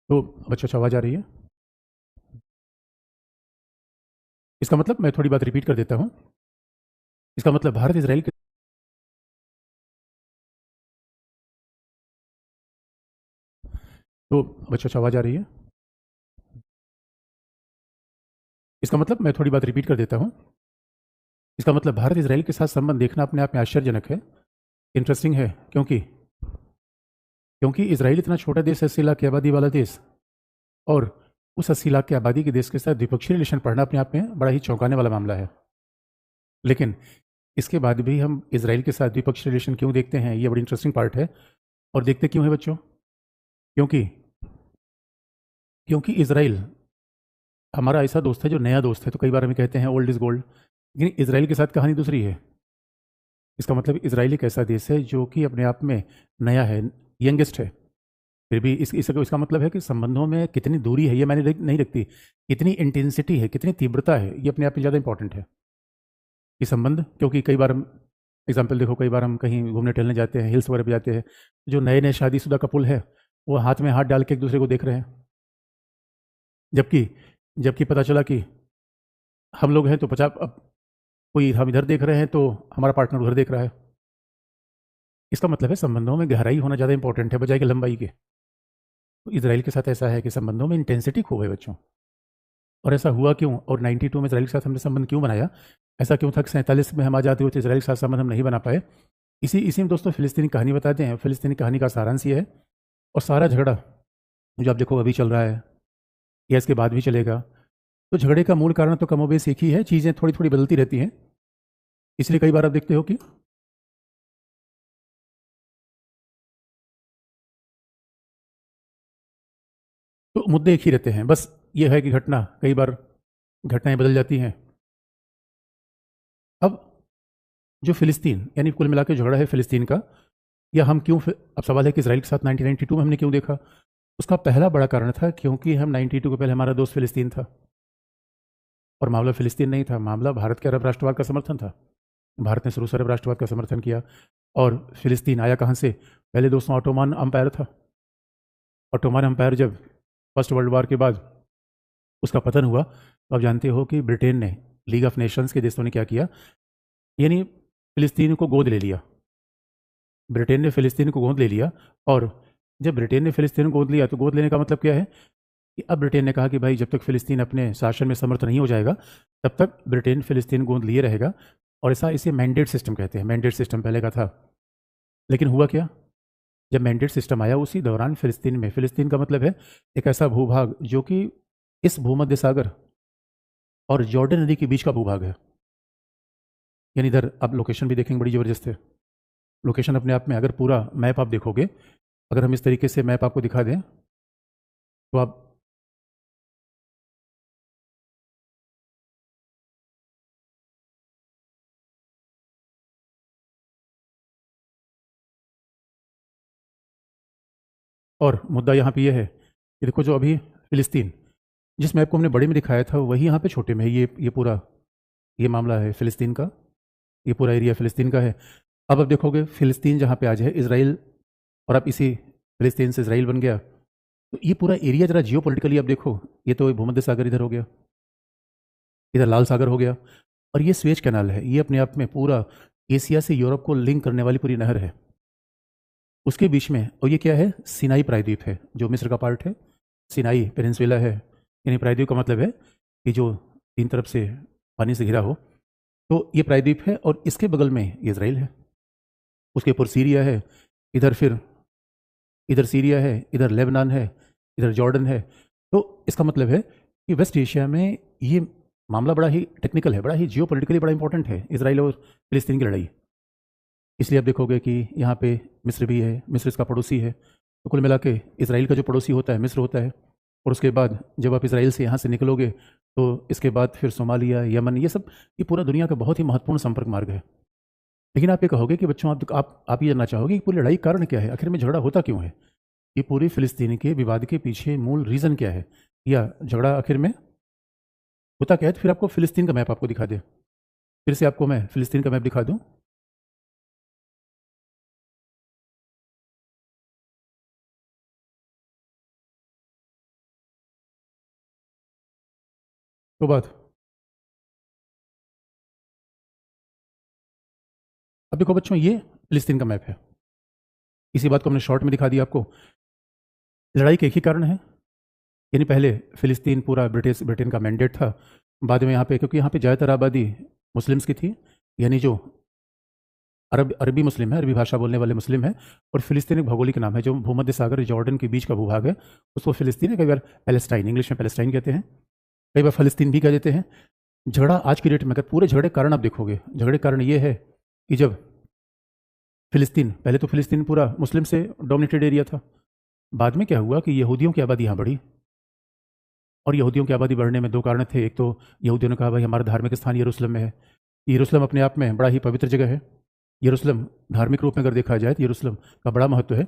तो बच्चों अच्छा आवाज़ आ रही है? इसका मतलब मैं थोड़ी बात रिपीट कर देता हूँ। इसका मतलब भारत इज़राइल के तो बच्चों अच्छा आवाज़ आ रही है? इसका मतलब मैं थोड़ी बात रिपीट कर देता हूँ। इसका मतलब भारत इज़राइल के साथ संबंध देखना अपने आप में आश्चर्यजनक है, इंटरेस्टिंग है क्योंकि क्योंकि इज़राइल इतना छोटा देश है, 80 लाख की आबादी वाला देश और उस 80 लाख की आबादी के देश के साथ द्विपक्षीय रिलेशन पढ़ना अपने आप में बड़ा ही चौंकाने वाला मामला है। लेकिन इसके बाद भी हम इज़राइल के साथ द्विपक्षीय रिलेशन क्यों देखते हैं, ये बड़ी इंटरेस्टिंग पार्ट है। और देखते क्यों हैं बच्चों? क्योंकि क्योंकि इज़राइल हमारा ऐसा दोस्त है जो नया दोस्त है, तो कई बार हमें कहते हैं ओल्ड इज़ गोल्ड। लेकिन इज़राइल के साथ कहानी दूसरी है। इसका मतलब इज़राइल एक ऐसा देश है जो कि अपने आप में नया है, यंगेस्ट है। फिर भी इसका मतलब है कि संबंधों में कितनी दूरी है ये मायने नहीं रखती, कितनी इंटेंसिटी है, कितनी तीव्रता है, ये अपने आप में ज़्यादा इंपॉर्टेंट है। ये संबंध क्योंकि कई बार हम एग्ज़ाम्पल देखो, कई बार हम कहीं घूमने टहलने जाते हैं, हिल्स वगैरह पे जाते हैं, जो नए-नए शादीशुदा कपल है, वो हाथ में हाथ डाल के एक-दूसरे को देख रहे हैं। जबकि जबकि पता चला कि हम लोग हैं तो पचा अब कोई हम इधर देख रहे हैं तो हमारा पार्टनर उधर देख रहा है। इसका मतलब है संबंधों में गहराई होना ज़्यादा इंपॉर्टेंट है बजाय कि लंबाई के। तो इज़राइल के साथ ऐसा है कि संबंधों में इंटेंसिटी खूब है बच्चों। और ऐसा हुआ क्यों और 92 में इज़राइल के साथ हमने संबंध क्यों बनाया? ऐसा क्यों था कि 47 में हम आज़ाद हुए थे, इज़राइल के साथ संबंध हम नहीं बना पाए? इसी इसी में दोस्तों फ़िलिस्तीनी कहानी बताते हैं। फ़िलिस्तीनी कहानी का सारांश ये है और सारा झगड़ा जो आप देखो अभी चल रहा है या इसके बाद भी चलेगा, तो झगड़े का मूल कारण तो कमोबेश एक ही है, चीज़ें थोड़ी-थोड़ी बदलती रहती हैं। इसलिए कई बार आप देखते हो कि तो मुद्दे एक ही रहते हैं। बस ये है कि कई बार घटनाएँ बदल जाती हैं। अब जो फ़िलिस्तीन यानी कुल मिला के झगड़ा है फ़िलिस्तीन का, या हम क्यों फ़िर अब सवाल है कि इज़राइल के साथ 1992 में हमने क्यों देखा? उसका पहला बड़ा कारण था क्योंकि हम 92 के पहले हमारा दोस्त फ़िलिस्तीन था और मामला फ़िलिस्तीन नहीं था, मामला भारत के अरब राष्ट्रवाद का समर्थन था। भारत ने शुरू से अरब राष्ट्रवाद का समर्थन किया और फ़िलिस्तीन आया कहाँ से? पहले दोस्तों ऑटोमन अम्पायर था। ऑटोमन अम्पायर जब फर्स्ट वर्ल्ड वॉर के बाद उसका पतन हुआ, तो आप जानते हो कि ब्रिटेन ने, लीग ऑफ नेशंस के देशों ने क्या किया? यानी फ़िलिस्तीन को गोद ले लिया। ब्रिटेन ने फ़िलिस्तीन को गोद ले लिया और जब ब्रिटेन ने फ़िलिस्तीन को गोद लिया, तो गोद लेने का मतलब क्या है? कि अब ब्रिटेन ने कहा कि भाई जब तक फ़िलिस्तीन अपने शासन में समर्थ नहीं हो जाएगा, तब तक ब्रिटेन फ़िलिस्तीन गोद लिए रहेगा और ऐसा इसे मैंडेट सिस्टम कहते हैं। मैंडेट सिस्टम पहले का था। लेकिन हुआ क्या? जब मैंडेट सिस्टम आया उसी दौरान फ़िलिस्तीन का मतलब है एक ऐसा भूभाग जो कि इस भूमध्य सागर और जॉर्डन नदी के बीच का भूभाग है। यानी इधर आप लोकेशन भी देखेंगे बड़ी ज़बरदस्त है। लोकेशन अपने आप में अगर पूरा मैप आप देखोगे, अगर हम इस तरीके से मैप आपको दिखा दें, तो आप और मुद्दा यहाँ पे ये है कि देखो जो अभी फ़िलिस्तीन, जिस मैप को हमने बड़े में दिखाया था, वही यहाँ पे छोटे में है। ये पूरा ये मामला है फ़िलिस्तीन का, ये पूरा एरिया फ़िलिस्तीन का है। अब आप देखोगे फ़िलिस्तीन जहाँ पे आज है इज़राइल और अब इसी फ़िलिस्तीन से इज़राइल बन गया। तो ये पूरा एरिया ज़रा जियोपॉलिटिकली आप देखो, ये तो भूमध्य सागर इधर हो गया, इधर लाल सागर हो गया और ये स्वेज कैनाल है। ये अपने आप में पूरा एशिया से यूरोप को लिंक करने वाली पूरी नहर है। उसके बीच में और ये क्या है? सिनाई प्रायद्वीप है, जो मिस्र का पार्ट है। सिनाई पेनिनसुला है, यानी प्रायद्वीप का मतलब है कि जो 3 तरफ से पानी से घिरा हो। तो ये प्रायद्वीप है और इसके बगल में ये इज़राइल है। उसके ऊपर सीरिया है, इधर फिर इधर सीरिया है, इधर लेबनान है, इधर जॉर्डन है। तो इसका मतलब है कि वेस्ट एशिया में ये मामला बड़ा ही टेक्निकल है, बड़ा ही जियोपॉलिटिकली बड़ा इंपॉर्टेंट है, इज़राइल और फ़िलिस्तीन की लड़ाई। इसलिए आप देखोगे कि यहाँ पे मिस्र भी है, मिस्र इसका पड़ोसी है। तो कुल मिला के इज़राइल का जो पड़ोसी होता है, मिस्र होता है और उसके बाद जब आप इज़राइल से यहाँ से निकलोगे, तो इसके बाद फिर सोमालिया, यमन, ये पूरा दुनिया का बहुत ही महत्वपूर्ण संपर्क मार्ग है। लेकिन आप ये कहोगे कि बच्चों आप ये जानना चाहोगे कि पूरी लड़ाई का कारण क्या है? आखिर में झगड़ा होता क्यों है? ये पूरी फ़िलिस्तीन के विवाद के पीछे मूल रीज़न क्या है? या झगड़ा आखिर में होता क्या है? तो फिर आपको फ़िलिस्तीन का मैप आपको दिखा दें। फिर से आपको मैं फ़िलिस्तीन का मैप दिखा दूँ? तो बात अब देखो बच्चों, ये फिलिस्तीन का मैप है। इसी बात को हमने शॉर्ट में दिखा दिया आपको। लड़ाई के एक ही कारण है, यानी पहले फिलिस्तीन पूरा ब्रिटेन का मैंडेट था। बाद में यहाँ पे, क्योंकि यहाँ पे ज़्यादातर आबादी मुस्लिम्स की थी, यानी जो अरबी मुस्लिम है, अरबी भाषा बोलने वाले मुस्लिम हैं। और फिलिस्तीन एक भौगोलिक नाम है, जो भूमध्य सागर जॉर्डन के बीच का भूभाग है, उसको फिलिस्तीन है, कई बार पैलेस्टाइन, इंग्लिश में पैलेस्टाइन कहते हैं, कई बार फ़लस्तीन भी कह देते हैं। झगड़ा आज की डेट में, अगर पूरे झगड़े कारण आप देखोगे, झगड़े कारण ये है कि जब फिलिस्तीन, पहले तो फिलिस्तीन पूरा मुस्लिम से डोमिनेटेड एरिया था। बाद में क्या हुआ कि यहूदियों की आबादी यहाँ बढ़ी, और यहूदियों की आबादी बढ़ने में दो कारण थे। एक तो यहूदियों ने कहा भाई हमारा धार्मिक स्थान यरूशलेम में है, यरूशलेम अपने आप में बड़ा ही पवित्र जगह है, यरूशलेम धार्मिक रूप में अगर देखा जाए तो यरूशलेम का बड़ा महत्व है।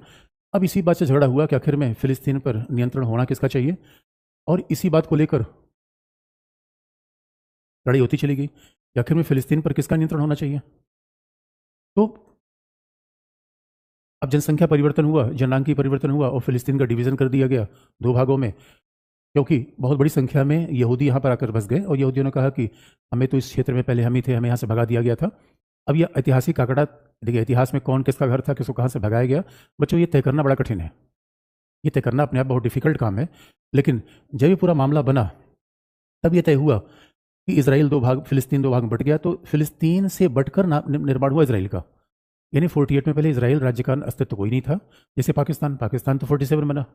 अब इसी बात से झगड़ा हुआ कि आखिर में फिलिस्तीन पर नियंत्रण होना किसका चाहिए, और इसी बात को लेकर लड़ाई होती चली गई कि आखिर में फिलिस्तीन पर किसका नियंत्रण होना चाहिए। तो अब जनसंख्या परिवर्तन हुआ, जनांकी परिवर्तन हुआ, और फिलिस्तीन का डिवीज़न कर दिया गया दो भागों में, क्योंकि बहुत बड़ी संख्या में यहूदी यहाँ पर आकर बस गए, और यहूदियों ने कहा कि हमें तो इस क्षेत्र में पहले हम ही थे, हमें यहाँ से भगा दिया गया था। अब यह ऐतिहासिक आंकड़ा, देखिए इतिहास में कौन किसका घर था, किसको कहाँ से भगाया गया, बच्चों ये तय करना बड़ा कठिन है। ये तय करना अपने आप बहुत डिफिकल्ट काम है। लेकिन जब ये पूरा मामला बना, तब ये तय हुआ कि इसराइल दो भाग, फिलिस्तीन दो भाग में बट गया, तो फिलिस्तीन से बटकर निर्माण हुआ इसराइल का। यानी 48 में पहले इसराइल राज्य का अस्तित्व कोई नहीं था। जैसे पाकिस्तान तो 47 बना,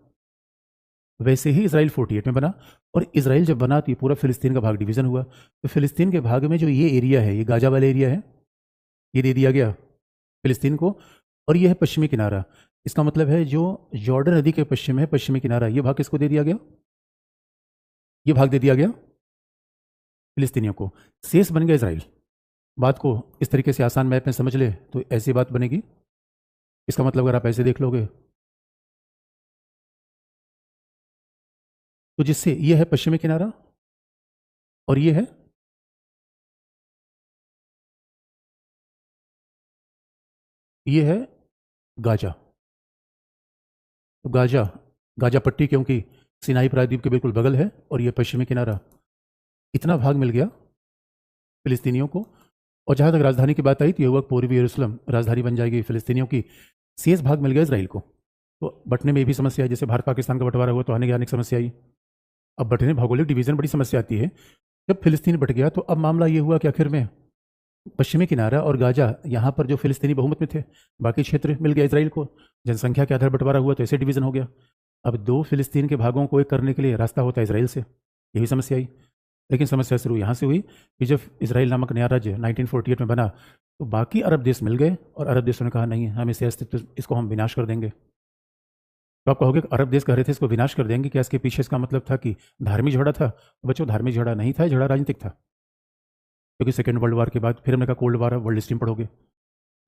वैसे ही इसराइल 48 में बना। और इसराइल जब बना तो ये पूरा फिलिस्तीन का भाग डिवीज़न हुआ। तो फिलिस्तीन के भाग में जो ये एरिया है, ये गाजा वाला एरिया है, ये दे दिया गया फिलिस्तीन को। और ये है पश्चिमी किनारा, इसका मतलब है जो जॉर्डन नदी के पश्चिम है, पश्चिमी किनारा, ये भाग किसको दे दिया गया, ये भाग दे दिया गया फिलिस्तीनियों को। शेष बन गया इसराइल। बात को इस तरीके से आसान मैप में समझ ले तो ऐसी बात बनेगी। इसका मतलब अगर आप ऐसे देख लोगे तो जिससे ये है पश्चिमी किनारा, और ये है गाजा। तो गाजा, गाजा पट्टी क्योंकि सिनाई प्रायद्वीप के बिल्कुल बगल है, और ये पश्चिमी किनारा, इतना भाग मिल गया फिलिस्तीनियों को। और जहाँ तक राजधानी की बात आई तो ये हुआ पूर्वी यरूशलेम राजधानी बन जाएगी फिलिस्तीनियों की। शेष भाग मिल गया इसराइल को। तो बंटने में भी समस्या है, जैसे भारत पाकिस्तान का बंटवारा हुआ तो आने जाने की समस्या आई। अब बंटने, भौगोलिक डिवीजन बड़ी समस्या आती है। जब फिलिस्तीन बट गया तो अब मामला ये हुआ कि आखिर में पश्चिमी किनारा और गाजा, यहाँ पर जो फिलिस्तीनी बहुमत में थे, बाकी क्षेत्र मिल गया इसराइल को। जनसंख्या के आधार बंटवारा हुआ तो ऐसे डिवीजन हो गया। अब दो फिलिस्तीन के भागों को एक करने के लिए रास्ता होता है इसराइल से, यही समस्या आई। लेकिन समस्या शुरू यहाँ से हुई कि जब इसराइल नामक नया राज्य 1948 में बना तो बाकी अरब देश मिल गए, और अरब देशों ने कहा नहीं, हम इसे अस्तित्व, इसको हम विनाश कर देंगे। तो आप कहोगे अरब देश कह रहे थे इसको विनाश कर देंगे, क्या इसके पीछे इसका मतलब था कि धार्मिक झगड़ा था? तो बच्चों धार्मिक झगड़ा नहीं था, झगड़ा राजनीतिक था। क्योंकि सेकेंड वर्ल्ड वार के बाद, फिर हमने कहा कोल्ड वार, वर्ल्ड हिस्ट्री पढ़ोगे,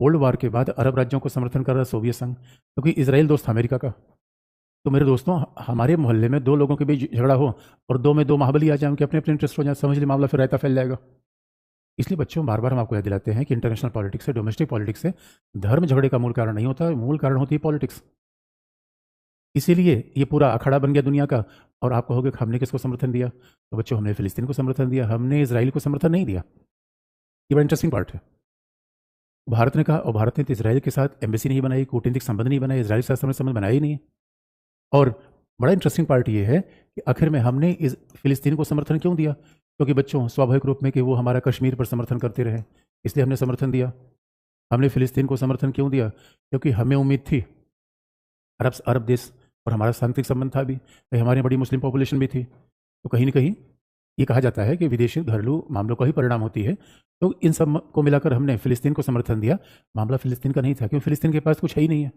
कोल्ड वार के बाद अरब राज्यों को समर्थन कर रहा सोवियत संघ, क्योंकि इसराइल दोस्त था अमेरिका का। तो मेरे दोस्तों, हमारे मोहल्ले में दो लोगों के बीच झगड़ा हो और दो में दो महाबली आ जाए, उनके अपने अपने इंटरेस्ट हो जाए, समझ ली मामला फिर रायता फैल जाएगा। इसलिए बच्चों बार बार हम आपको याद दिलाते हैं कि इंटरनेशनल पॉलिटिक्स से, डोमेस्टिक पॉलिटिक्स से धर्म झगड़े का मूल कारण नहीं होता, मूल कारण होती है पॉलिटिक्स। इसीलिए ये पूरा अखाड़ा बन गया दुनिया का। और आप कहोगे हमने किसको समर्थन दिया? तो बच्चों हमने फिलिस्तीन को समर्थन दिया, हमने इसराइल को समर्थन नहीं दिया। ये बड़ा इंटरेस्टिंग पार्ट है। भारत ने कहा, और भारत ने तो इसराइल के साथ एम्बेसी नहीं बनाई, कूटनीतिक संबंध नहीं बनाए, इसराइल के साथ संबंध बनाया ही नहीं। और बड़ा इंटरेस्टिंग पार्ट ये है कि आखिर में हमने इस फिलिस्तीन को समर्थन क्यों दिया? क्योंकि बच्चों स्वाभाविक रूप में कि वो हमारा कश्मीर पर समर्थन करते रहे, इसलिए हमने समर्थन दिया। हमने फिलिस्तीन को समर्थन क्यों दिया? क्योंकि हमें उम्मीद थी, अरब देश और हमारा सांस्कृतिक संबंध था भी, भाई हमारी बड़ी मुस्लिम पॉपुलेशन भी थी। तो कहीं ना कहीं ये कहा जाता है कि विदेशी घरेलू मामलों का ही परिणाम होती है। तो इन सब को मिलाकर हमने फिलिस्तीन को समर्थन दिया। मामला फिलिस्तीन का नहीं था, क्योंकि फिलिस्तीन के पास कुछ है ही नहीं है।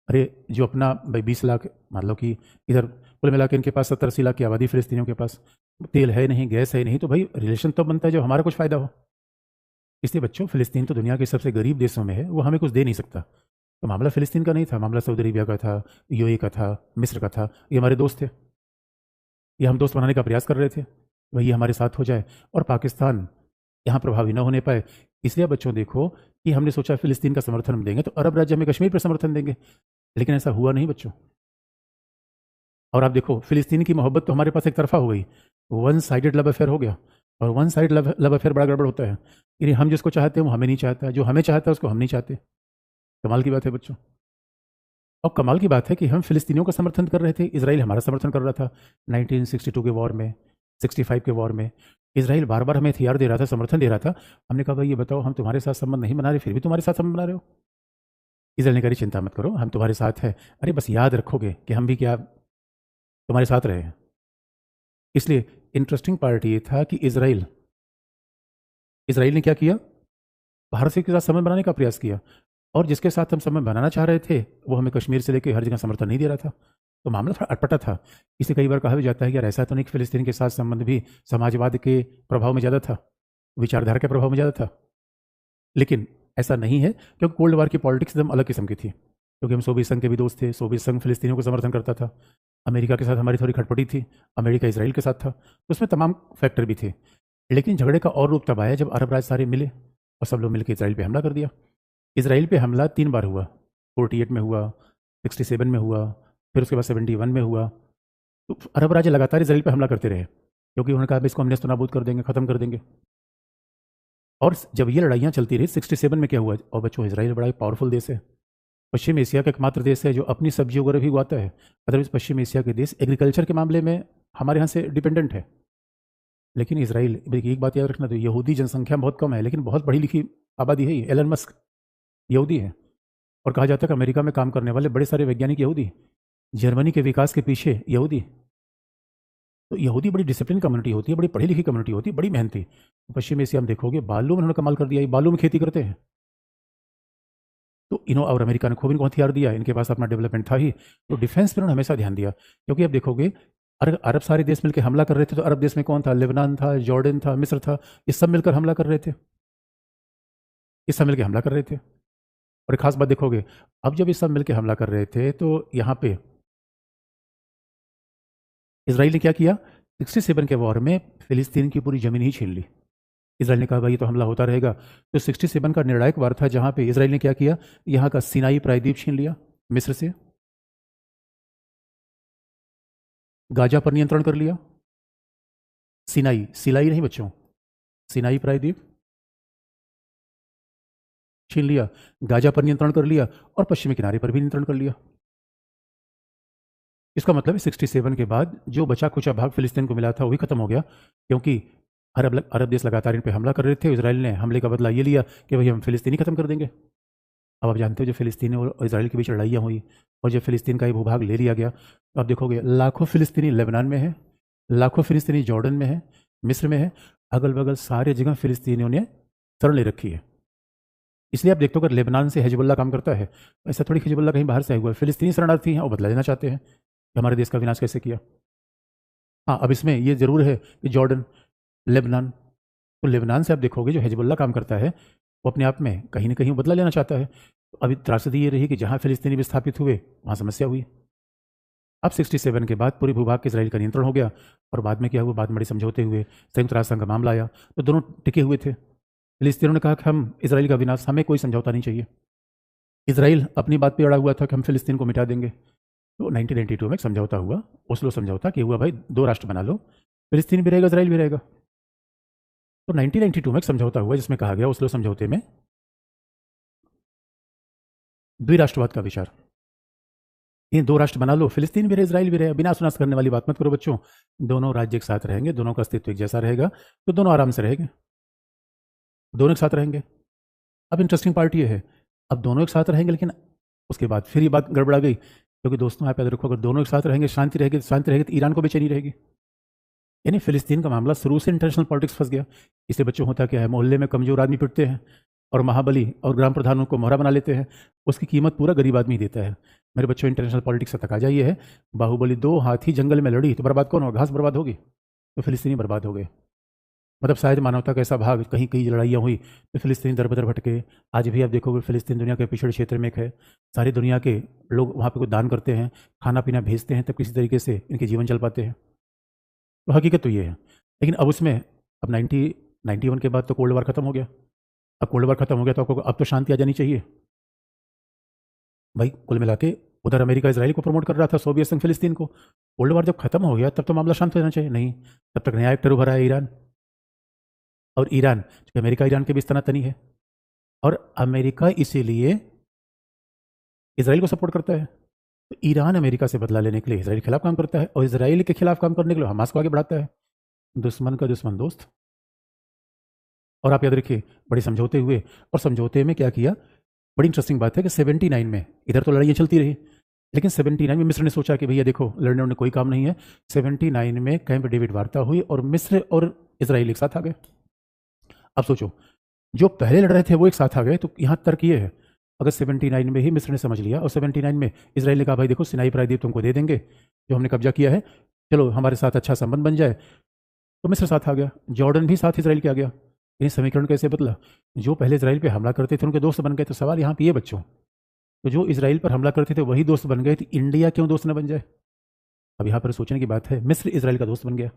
अरे जो अपना भाई 20 लाख, मान लो कि इधर कुल मिला के इनके पास 70-80 लाख की आबादी फिलिस्तीनियों के पास, तेल है नहीं, गैस है नहीं, तो भाई रिलेशन तो बनता है जो हमारा कुछ फ़ायदा हो। इसलिए बच्चों फिलिस्तीन तो दुनिया के सबसे गरीब देशों में है, वो हमें कुछ दे नहीं सकता। तो मामला फिलिस्तीन का नहीं था, मामला सऊदी अरेबिया का था, यूएई का था, मिस्र का था। ये हमारे दोस्त थे, ये हम दोस्त बनाने का प्रयास कर रहे थे, भाई ये हमारे साथ हो जाए और पाकिस्तान यहाँ प्रभावी न होने पाए। इसलिए बच्चों देखो कि हमने सोचा फिलिस्तीन का समर्थन हम देंगे तो अरब राज्य हमें कश्मीर पर समर्थन देंगे, लेकिन ऐसा हुआ नहीं बच्चों। और आप देखो फिलिस्तीन की मोहब्बत तो हमारे पास एक तरफा हो गई। वन साइडेड लव अफेयर हो गया। और वन साइड लव अफेयर बड़ा गड़बड़ होता है। यानी हम जिसको चाहते हैं वो हमें नहीं चाहता, जो हमें चाहता है उसको हम नहीं चाहते। कमाल की बात है बच्चों। और कमाल की बात है कि हम फिलिस्तीनियों का समर्थन कर रहे थे, इजराइल हमारा समर्थन कर रहा था। 1962 के वॉर में, 65 के वॉर में इजराइल बार बार हमें हथियार दे रहा था, समर्थन दे रहा था। हमने कहा भाई ये बताओ, हम तुम्हारे साथ संबंध नहीं बना रहे, फिर भी तुम्हारे साथ संबंध बना रहे हो। इजराइल ने कहा चिंता मत करो, हम तुम्हारे साथ हैं। अरे बस याद रखोगे कि हम भी क्या तुम्हारे साथ रहे हैं। इसलिए इंटरेस्टिंग पार्ट ये था कि इजराइल ने क्या किया, भारत के साथ संबंध बनाने का प्रयास किया। और जिसके साथ हम संबंध बनाना चाह रहे थे वो हमें कश्मीर से लेकर हर जगह समर्थन नहीं दे रहा था। तो मामला थोड़ा अटपटा था। इसलिए कई बार कहा भी जाता है कि यार ऐसा तो नहीं कि फिलिस्तीन के साथ संबंध भी समाजवाद के प्रभाव में ज़्यादा था, विचारधारा के प्रभाव में ज़्यादा था। लेकिन ऐसा नहीं है, क्योंकि कोल्ड वार की पॉलिटिक्स एकदम अलग किस्म की थी। क्योंकि हम सोवियत संघ के भी दोस्त थे, सोवियत संघ फिलिस्तीनियों को समर्थन करता था, अमेरिका के साथ हमारी थोड़ी खटपटी थी, अमेरिका इसराइल के साथ था, तो उसमें तमाम फैक्टर भी थे। लेकिन झगड़े का और रूप तब आया जब अरब राज्य सारे मिले और सब लोग मिलकर इसराइल पे हमला कर दिया। इसराइल पे हमला 3 बार हुआ, 48 में हुआ, 67 में हुआ, फिर उसके बाद 71 में हुआ। तो अरब राज्य लगातार इसराइल पे हमला करते रहे, क्योंकि उन्होंने कहा इसको हम नेस्तनाबूद कर देंगे, ख़त्म कर देंगे। और जब ये लड़ाइयाँ चलती रही 67 में क्या हुआ, और बच्चों इसराइल बड़ा पावरफुल देश है, पश्चिम एशिया का एकमात्र देश है जो अपनी सब्जी वगैरह भी उगाता है। अदरवाइज पश्चिम एशिया के देश एग्रीकल्चर के मामले में हमारे यहाँ से डिपेंडेंट है। लेकिन इसराइल, एक बात याद रखना, तो यहूदी जनसंख्या बहुत कम है लेकिन बहुत पढ़ी लिखी आबादी है। एलन मस्क यहूदी है, और कहा जाता है कि अमेरिका में काम करने वाले बड़े सारे वैज्ञानिक यहूदी, जर्मनी के विकास के पीछे यहूदी। तो यहूदी बड़ी डिसिप्लिन कम्युनिटी होती है, बड़ी पढ़ी लिखी कम्युनिटी होती है, बड़ी मेहनती। पश्चिम एशिया में देखोगे बालू में उन्होंने कमाल कर दिया, ये बालू में खेती करते हैं। तो और अमेरिका ने खूब इनको हथियार दिया, इनके पास अपना डेवलपमेंट था ही, तो डिफेंस पर उन्होंने हमेशा ध्यान दिया। क्योंकि अब देखोगे अरब सारे देश मिलकर हमला कर रहे थे, तो अरब देश में कौन था, लेबनान था, जॉर्डन था, मिस्र था, ये सब मिलकर हमला कर रहे थे, ये सब मिलकर हमला कर रहे थे। और एक खास बात देखोगे, अब जब ये सब मिलकर हमला कर रहे थे तो यहाँ पे इसराइल ने क्या किया, 67 के वॉर में फिलिस्तीन की पूरी जमीन ही छीन ली। इसराइल ने कहा भाई ये तो हमला होता रहेगा। तो 67 का निर्णायक वार था जहां पे इसराइल ने क्या किया, यहाँ का सिनाई प्रायद्वीप छीन लिया मिस्र से, गाजा पर नियंत्रण कर लिया। सिनाई, सिलाई नहीं बच्चों, सिनाई प्रायद्वीप छीन लिया, गाजा पर नियंत्रण कर लिया, और पश्चिमी किनारे पर भी नियंत्रण कर लिया। इसका मतलब है 67 के बाद जो बचा खुचा भाग फिलिस्तीन को मिला था वही खत्म हो गया, क्योंकि अरब देश लगातार इन पे हमला कर रहे थे। इसराइल ने हमले का बदला ये लिया कि भाई हम फिलिस्तीनी खत्म कर देंगे। अब आप जानते हो जो फिलिस्तीनी और इसराइल के बीच लड़ाइयाँ हुई और जब फिलिस्तीन का ये भूभाग ले लिया गया, तो आप देखोगे लाखों फिलिस्तीनी लेबनान में है, लाखों फिलिस्तीनी जॉर्डन में है, मिस्र में है, अगल बगल सारे जगह फिलिस्तीनियों ने शरण ले रखी है। इसलिए आप देखते हो अगर लेबनान से हिजबुल्लाह काम करता है, ऐसा थोड़ी हिजबुल्लाह कहीं बाहर से आया हुआ है, फिलिस्तीनी शरणार्थी हैं, वो बदला लेना चाहते हैं कि हमारे देश का विनाश कैसे किया। हाँ, अब इसमें ये ज़रूर है कि जॉर्डन, लेबनान, तो लेबनान से आप देखोगे जो हिजबुल्लाह काम करता है वो अपने आप में कहीं ना कहीं बदला लेना चाहता है। तो अभी त्रासदी ये रही कि जहाँ फिलिस्तीनी विस्थापित हुए वहाँ समस्या हुई। अब 67 के बाद पूरे भूभाग के इसराइल का नियंत्रण हो गया, और बाद में क्या हुआ, बाद में बड़े समझौते हुए, संयुक्त राष्ट्र संघ का मामला आया, तो दोनों टिके हुए थे। फिलिस्तीनियों ने कहा कि हम इसराइल का विनाश, हमें कोई समझौता नहीं चाहिए। इसराइल अपनी बात पे अड़ा हुआ था कि हम फिलिस्तीन को मिटा देंगे। तो 1992 में एक समझौता हुआ, ओस्लो समझौता, कि हुआ भाई 2 राष्ट्र बना लो, फिलिस्तीन भी रहेगा, इसराइल भी रहेगा। तो 1992 में एक समझौता हुआ जिसमें कहा गया, ओस्लो समझौते में, द्विराष्ट्रवाद का विचार, ये 2 राष्ट्र बना लो, फिलिस्तीन भी रहे, इसराइल भी रहे, बिना सुनास करने वाली बात मत करो बच्चों, दोनों राज्य एक साथ रहेंगे, दोनों का अस्तित्व एक जैसा रहेगा, तो दोनों आराम से रहेंगे, दोनों एक साथ रहेंगे। अब इंटरेस्टिंग पार्ट ये है, अब दोनों एक साथ रहेंगे, लेकिन उसके बाद फिर ये बात गड़बड़ा गई, क्योंकि दोस्तों आप याद रखो, अगर दोनों एक साथ रहेंगे, शांति रहेगी तो ईरान को बेचैनी रहेगी। यानी फिलिस्तीन का मामला शुरू से इंटरनेशनल पॉलिटिक्स फंस गया। इसलिए बच्चों होता क्या है, मोहल्ले में कमजोर आदमी पिटते हैं और महाबली और ग्राम प्रधानों को मोहरा बना लेते हैं, उसकी कीमत पूरा गरीब आदमी देता है। मेरे बच्चों, इंटरनेशनल पॉलिटिक्स से तकाजा ये है, बाहुबली 2 हाथी जंगल में लड़ी तो बर्बाद कौन होगा, घास बर्बाद होगी, तो फिलिस्तीनी बर्बाद हो गए। मतलब शायद मानवता का ऐसा भाग, कहीं कहीं लड़ाइयाँ हुई तो फिलिस्तीनी दर बदर भटके। आज भी आप देखोगे फिलिस्तीन दुनिया के पिछड़े क्षेत्र में एक है, सारी दुनिया के लोग वहाँ पे कुछ दान करते हैं, खाना पीना भेजते हैं, तब किसी तरीके से इनके जीवन चल पाते हैं। तो हकीकत तो ये है। लेकिन अब उसमें, अब 91 के बाद तो कोल्ड वार खत्म हो गया। अब कोल्ड वार खत्म हो गया तो आपको अब तो शांति आ जानी चाहिए भाई। कुल मिला के उधर अमेरिका इसराइल को प्रमोट कर रहा था, सोवियत संघ फिलिस्तीन को। कोल्ड वॉर जब खत्म हो गया तब तो मामला शांत हो जाना चाहिए, नहीं, तब तक नया एक्टर उभरा है ईरान। और ईरान, क्योंकि अमेरिका ईरान के बीच तनातनी है, और अमेरिका इसीलिए इसराइल को सपोर्ट करता है। तो ईरान अमेरिका से बदला लेने के लिए इसराइल के खिलाफ काम करता है, और इसराइल के खिलाफ काम करने के लिए हमास को आगे बढ़ाता है। दुश्मन का दुश्मन दोस्त। और आप याद रखिए, बड़े समझौते हुए, और समझौते में क्या किया, बड़ी इंटरेस्टिंग बात है कि 79 में, इधर तो लड़ाइयाँ चलती रही, लेकिन 79 में मिस्र ने सोचा कि भैया देखो लड़ने उड़ने कोई काम नहीं है। 79 में कैंप डेविड वार्ता हुई और मिस्र और इसराइल एक साथ आ गए। अब सोचो, जो पहले लड़ रहे थे वो एक साथ आ गए, तो यहाँ तर्क ये है, अगर 79 में ही मिस्र ने समझ लिया और 79 में इसराइल ने कहा भाई देखो सिनाई प्रायद्वीप तुमको दे देंगे, जो हमने कब्जा किया है, चलो हमारे साथ अच्छा संबंध बन जाए, तो मिस्र साथ आ गया, जॉर्डन भी साथ इसराइल के आ गया। ये समीकरण कैसे बदला? जो पहले इसराइल पे हमला करते थे उनके दोस्त बन गए। तो सवाल यहाँ पे ये बच्चों, तो जो इसराइल पर हमला करते थे वही दोस्त बन गए, तो इंडिया क्यों दोस्त न बन जाए? अब यहाँ पर सोचने की बात है, मिस्र इसराइल का दोस्त बन गया,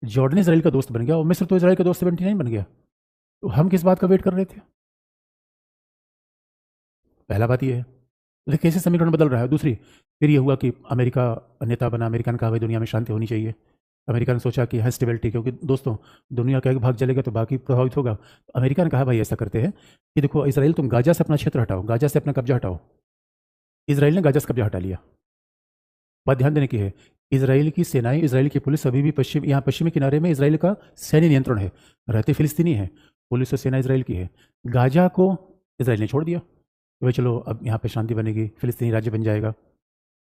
जॉर्डन इसराइल का दोस्त बन गया, और मिस्र तो इसराइल का दोस्त 79 बन गया। तो हम किस बात का वेट कर रहे थे? पहला बात ये है, देखिए कैसे समीकरण बदल रहा है। दूसरी, फिर ये हुआ कि अमेरिका नेता बना, अमेरिका ने कहा भाई दुनिया में शांति होनी चाहिए। अमेरिका ने सोचा कि है स्टेबिलिटी, क्योंकि दोस्तों दुनिया का एक भाग जलेगा तो बाकी प्रभावित होगा। तो अमेरिका ने कहा भाई ऐसा करते हैं कि देखो इसराइल तुम गाजा से अपना क्षेत्र हटाओ, गाजा से अपना कब्जा हटाओ। इसराइल ने गाजा से कब्जा हटा लिया। बात ध्यान देने की है, इसराइल की सेनाएं, इसराइल की पुलिस अभी भी यहाँ पश्चिमी किनारे में इसराइल का सैन्य नियंत्रण है, रहते फिलिस्तीनी है, पुलिस और सेना इसराइल की है। गाजा को इसराइल ने छोड़ दिया, भाई चलो अब यहाँ पे शांति बनेगी, फिलिस्तीनी राज्य बन जाएगा।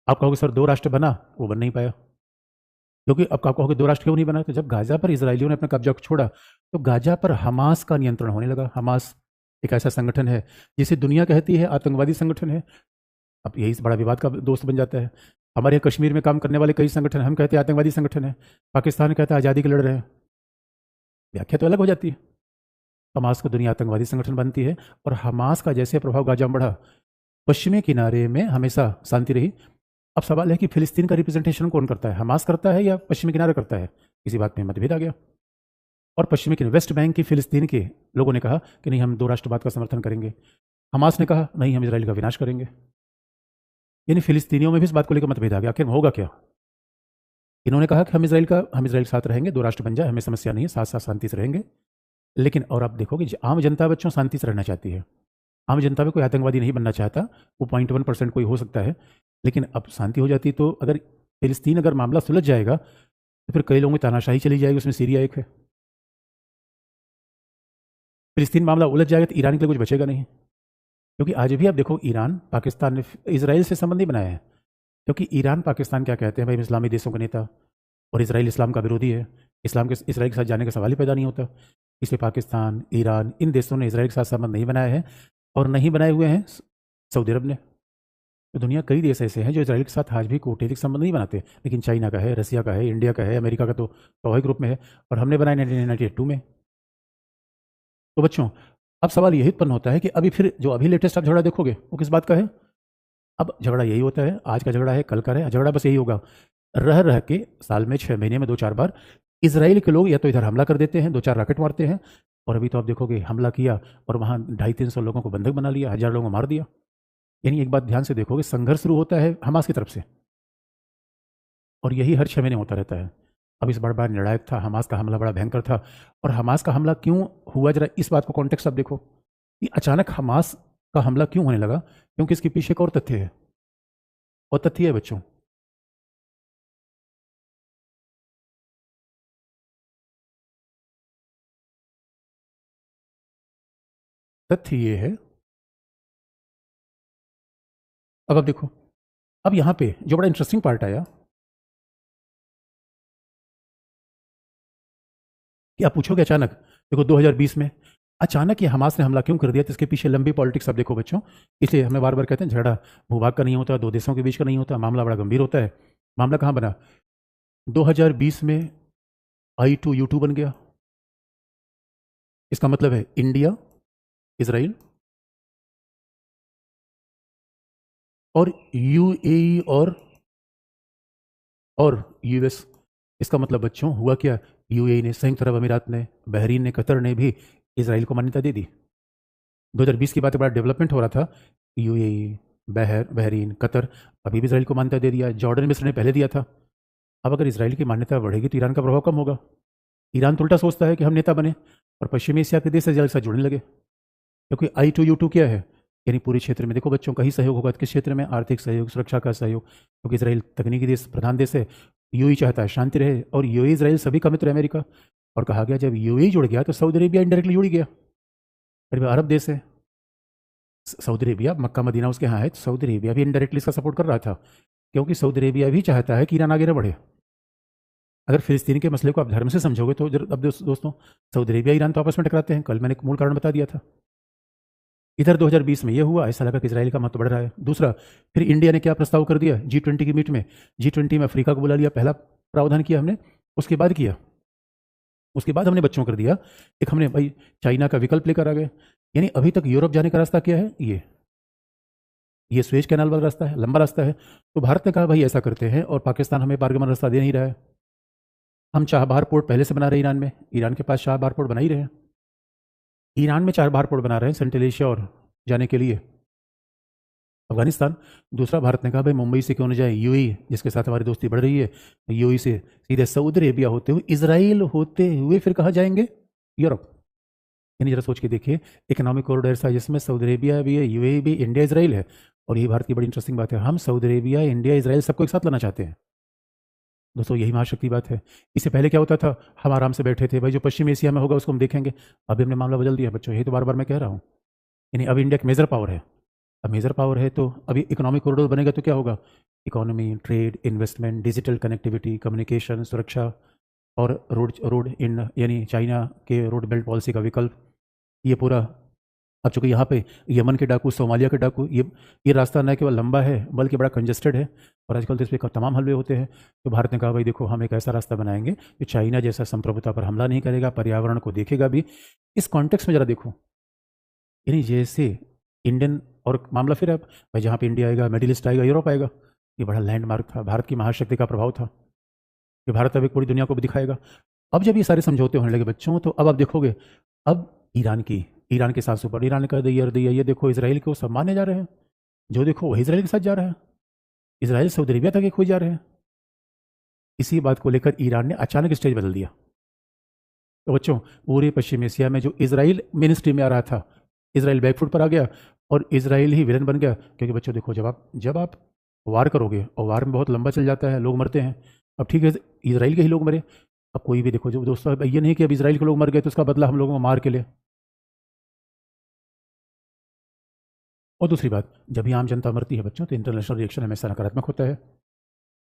आप कहोगे सर दो राष्ट्र बना, वो बन नहीं पाया, क्योंकि अब आप कहोगे दो राष्ट्र क्यों नहीं बना? तो जब गाजा पर इसराइलियों ने अपना कब्जा छोड़ा तो गाजा पर हमास का नियंत्रण होने लगा। हमास एक ऐसा संगठन है जिसे दुनिया कहती है आतंकवादी संगठन है। अब यही बड़ा विवाद का दोस्त बन जाता है। हमारे यहाँ कश्मीर में काम करने वाले कई संगठन, हम कहते हैं आतंकवादी संगठन है, पाकिस्तान कहता है आज़ादी के लड़ रहे हैं, व्याख्या तो अलग हो जाती है। हमास को दुनिया आतंकवादी संगठन बनती है, और हमास का जैसे प्रभाव गाजा में बढ़ा, पश्चिमी किनारे में हमेशा शांति रही। अब सवाल है कि फिलिस्तीन का रिप्रेजेंटेशन कौन करता है, हमास करता है या पश्चिमी किनारा करता है? इसी बात में मतभेद आ गया, और पश्चिमी किनारे वेस्ट बैंक की फिलिस्तीन के लोगों ने कहा कि नहीं हम दो राष्ट्रवाद का समर्थन करेंगे, हमास ने कहा नहीं हम इसराइल का विनाश करेंगे। यानी फिलिस्तीनियों में भी इस बात को लेकर मतभेद आ गया, आखिर होगा क्या? इन्होंने कहा कि हम इसराइल के साथ रहेंगे, दो राष्ट्र बन जाए, हमें समस्या नहीं है, साथ साथ शांति से रहेंगे। लेकिन और आप देखोगे आम जनता बच्चों शांति से रहना चाहती है, आम जनता में कोई आतंकवादी नहीं बनना चाहता, वो 0.1% कोई हो सकता है। लेकिन अब शांति हो जाती तो अगर फिलिस्तीन अगर मामला सुलझ जाएगा तो फिर कई लोगों की तानाशाही चली जाएगी, उसमें सीरिया एक है। फिलिस्तीन मामला उलझ जाएगा तो ईरान के लिए कुछ बचेगा नहीं, क्योंकि आज भी आप देखो ईरान पाकिस्तान ने इसराइल से संबंध नहीं बनाया है, क्योंकि ईरान पाकिस्तान क्या कहते हैं भाई इस्लामी देशों का नेता, और इसराइल इस्लाम का विरोधी है, इसराइल के साथ जाने का सवाल ही पैदा नहीं होता। इसलिए पाकिस्तान, ईरान, इन देशों ने इसराइल के साथ संबंध नहीं बनाया है, और नहीं बनाए हुए हैं सऊदी अरब ने। तो दुनिया कई देश ऐसे हैं जो इसराइल के साथ आज भी कूटनीतिक संबंध नहीं बनाते, लेकिन चाइना का है, रसिया का है, इंडिया का है, अमेरिका का तो टॉय ग्रुप में है, और हमने बनाया 1992 में। तो बच्चों अब सवाल यही उत्पन्न होता है कि अभी फिर जो अभी लेटेस्ट आप झगड़ा देखोगे वो किस बात का है? अब झगड़ा यही होता है, आज का झगड़ा है, कल का है, झगड़ा बस यही होगा, रह रह के साल में 6 महीने में 2-4 बार इसराइल के लोग या तो इधर हमला कर देते हैं, 2-4 रॉकेट मारते हैं, और अभी तो आप देखोगे हमला किया और वहाँ 250-300 लोगों को बंधक बना लिया, 1000 लोगों को मार दिया। यानी एक बात ध्यान से देखोगे, संघर्ष शुरू होता है हमास की तरफ से, और यही हर 6 महीने होता रहता है। अब इस बार निर्णायक था, हमास का हमला बड़ा भयंकर था। और हमास का हमला क्यों हुआ, जरा इस बात को कॉन्टेक्स्ट आप देखो कि अचानक हमास का हमला क्यों होने लगा, क्योंकि इसके पीछे एक और तथ्य है, और तथ्य है बच्चों, तथ्य ये है, अब आप देखो, अब यहां पे जो बड़ा इंटरेस्टिंग पार्ट आया कि आप पूछोगे अचानक, देखो 2020 में अचानक ये हमास ने हमला क्यों कर दिया, तो इसके पीछे लंबी पॉलिटिक्स आप देखो बच्चों। इसलिए हमें बार बार कहते हैं झगड़ा भूभाग का नहीं होता, दो देशों के बीच का नहीं होता, मामला बड़ा गंभीर होता है। मामला कहाँ बना? 2020 में I2U2 बन गया। इसका मतलब है इंडिया, इसराइल और यूएई और यूएस। इसका मतलब बच्चों हुआ क्या, यूएई ने, संयुक्त अरब अमीरात ने, बहरीन ने, कतर ने भी इसराइल को मान्यता दे दी। 2020 की बात, बड़ा डेवलपमेंट हो रहा था, यूएई, बहरीन, कतर अभी भी इसराइल को मान्यता दे दिया है। जॉर्डन मिस्र ने पहले दिया था। अब अगर इसराइल की मान्यता बढ़ेगी तो ईरान का प्रभाव कम होगा। ईरान तो उल्टा सोचता है कि हम नेता बने और पश्चिमी एशिया के देश इसराइल के साथ जुड़ने लगे, क्योंकि I2U2 क्या है, यानी पूरे क्षेत्र में देखो बच्चों का ही सहयोग होगा। किस क्षेत्र में? आर्थिक सहयोग, सुरक्षा का सहयोग, क्योंकि इसराइल तकनीकी देश, प्रधान देश है। यूएई चाहता है शांति रहे, और यूएई इसराइल सभी का मित्र है, अमेरिका। और कहा गया जब यूएई जुड़ गया तो सऊदी अरेबिया इनडायरेक्टली जुड़ गया। अरे अरब देश है सऊदी अरेबिया, मक्का मदीना उसके यहाँ है, तो सऊदी अरेबिया भी इनडायरेक्टली इसका सपोर्ट कर रहा था, क्योंकि सऊदी अरेबिया भी चाहता है कि ईरान आगे न बढ़े। अगर फिलिस्तीन के मसले को आप धर्म से समझोगे तो अब दोस्तों, सऊदी अरेबिया ईरान तो आपस में टकराते हैं। कल मैंने एक मूल कारण बता दिया था। इधर 2020 में ये हुआ, ऐसा लगा कि इसराइल का महत्व बढ़ रहा है। दूसरा, फिर इंडिया ने क्या प्रस्ताव कर दिया G20 की मीट में। G20 में अफ्रीका को बुला लिया, पहला प्रावधान किया हमने। उसके बाद हमने बच्चों कर दिया एक, हमने भाई चाइना का विकल्प लेकर आ गए। यानी अभी तक यूरोप जाने का रास्ता क्या है? ये स्वेज कैनाल वाला रास्ता है, लंबा रास्ता है। तो भारत ने कहा भाई ऐसा करते हैं, और पाकिस्तान हमें पारगमन रास्ता दे नहीं रहा है। हम चाबहार पोर्ट पहले से बना रहे हैं ईरान में, ईरान के पास चाबहार पोर्ट बना ही रहे हैं। ईरान में चाबहार पोर्ट बना रहे हैं सेंट्रल एशिया और जाने के लिए अफगानिस्तान। दूसरा, भारत ने कहा भाई मुंबई से क्यों न जाए यूएई, जिसके साथ हमारी दोस्ती बढ़ रही है, यूएई से सीधे सऊदी अरेबिया होते हुए, इसराइल होते हुए फिर कहाँ जाएंगे? यूरोप। यानी जरा सोच के देखिए, इकोनॉमिक कॉरिडोर सा जिसमें सऊदी अरेबिया भी है, यूएई भी, इंडिया, इसराइल है। और ये भारत की बड़ी इंटरेस्टिंग बात है, हम सऊदी अरेबिया, इंडिया, इसराइल सबको एक साथ लाना चाहते हैं। दोस्तों यही महाशक्ति बात है। इससे पहले क्या होता था, हम आराम से बैठे थे, भाई जो पश्चिम एशिया में होगा उसको हम देखेंगे। अभी हमने मामला बदल दिया बच्चों, यही तो बार बार मैं कह रहा हूँ। यानी अब इंडिया एक मेजर पावर है। अब मेजर पावर है तो अभी इकोनॉमिक कॉरिडोर बनेगा तो क्या होगा? Economy, trade, investment, digital connectivity, communication, सुरक्षा, और रोड इन, यानी चाइना के रोड बेल्ट पॉलिसी का विकल्प, ये पूरा। अब चूंकि यहाँ पे यमन के डाकू, सोमालिया के डाकू, ये रास्ता न केवल लंबा है बल्कि बड़ा कंजेस्टेड है, और आजकल तो इस पर तमाम हल्ले होते हैं। तो भारत ने कहा भाई देखो, हम एक ऐसा रास्ता बनाएंगे कि चाइना जैसा संप्रभुता पर हमला नहीं करेगा, पर्यावरण को देखेगा भी। इस कॉन्टेक्स्ट में जरा देखो, यानी जैसे इंडियन, और मामला फिर अब भाई जहाँ पे इंडिया आएगा, मिडिल ईस्ट आएगा, यूरोप आएगा। ये बड़ा लैंडमार्क था, भारत की महाशक्ति का प्रभाव था कि भारत अब एक पूरी दुनिया को भी दिखाएगा। अब जब ये सारे समझौते होने लगे बच्चों, तो अब आप देखोगे, अब ईरान के साथ सुपर, ईरान ने कहा दिया, ये देखो इसराइल को सब माने जा रहे हैं, जो देखो वही इसराइल के साथ जा रहा है, इसराइल सऊदी अरेबिया तक एक हो जा रहे हैं। इसी बात को लेकर ईरान ने अचानक स्टेज बदल दिया। तो बच्चों, पूरे पश्चिम एशिया में जो इसराइल मिनिस्ट्री में आ रहा था, इसराइल बैकफुट पर आ गया, और इसराइल ही विलन बन गया। क्योंकि बच्चों देखो, जब आप वार करोगे, और वार में बहुत लंबा चल जाता है, लोग मरते हैं। अब ठीक है, इसराइल के ही लोग मरे। अब कोई भी देखो, जो दोस्तों, अब ये नहीं कि अब इसराइल के लोग मर गए तो उसका बदला हम लोगों को मार के ले। और दूसरी बात, जब भी आम जनता मरती है बच्चों, तो इंटरनेशनल रिएक्शन हमेशा नकारात्मक होता है,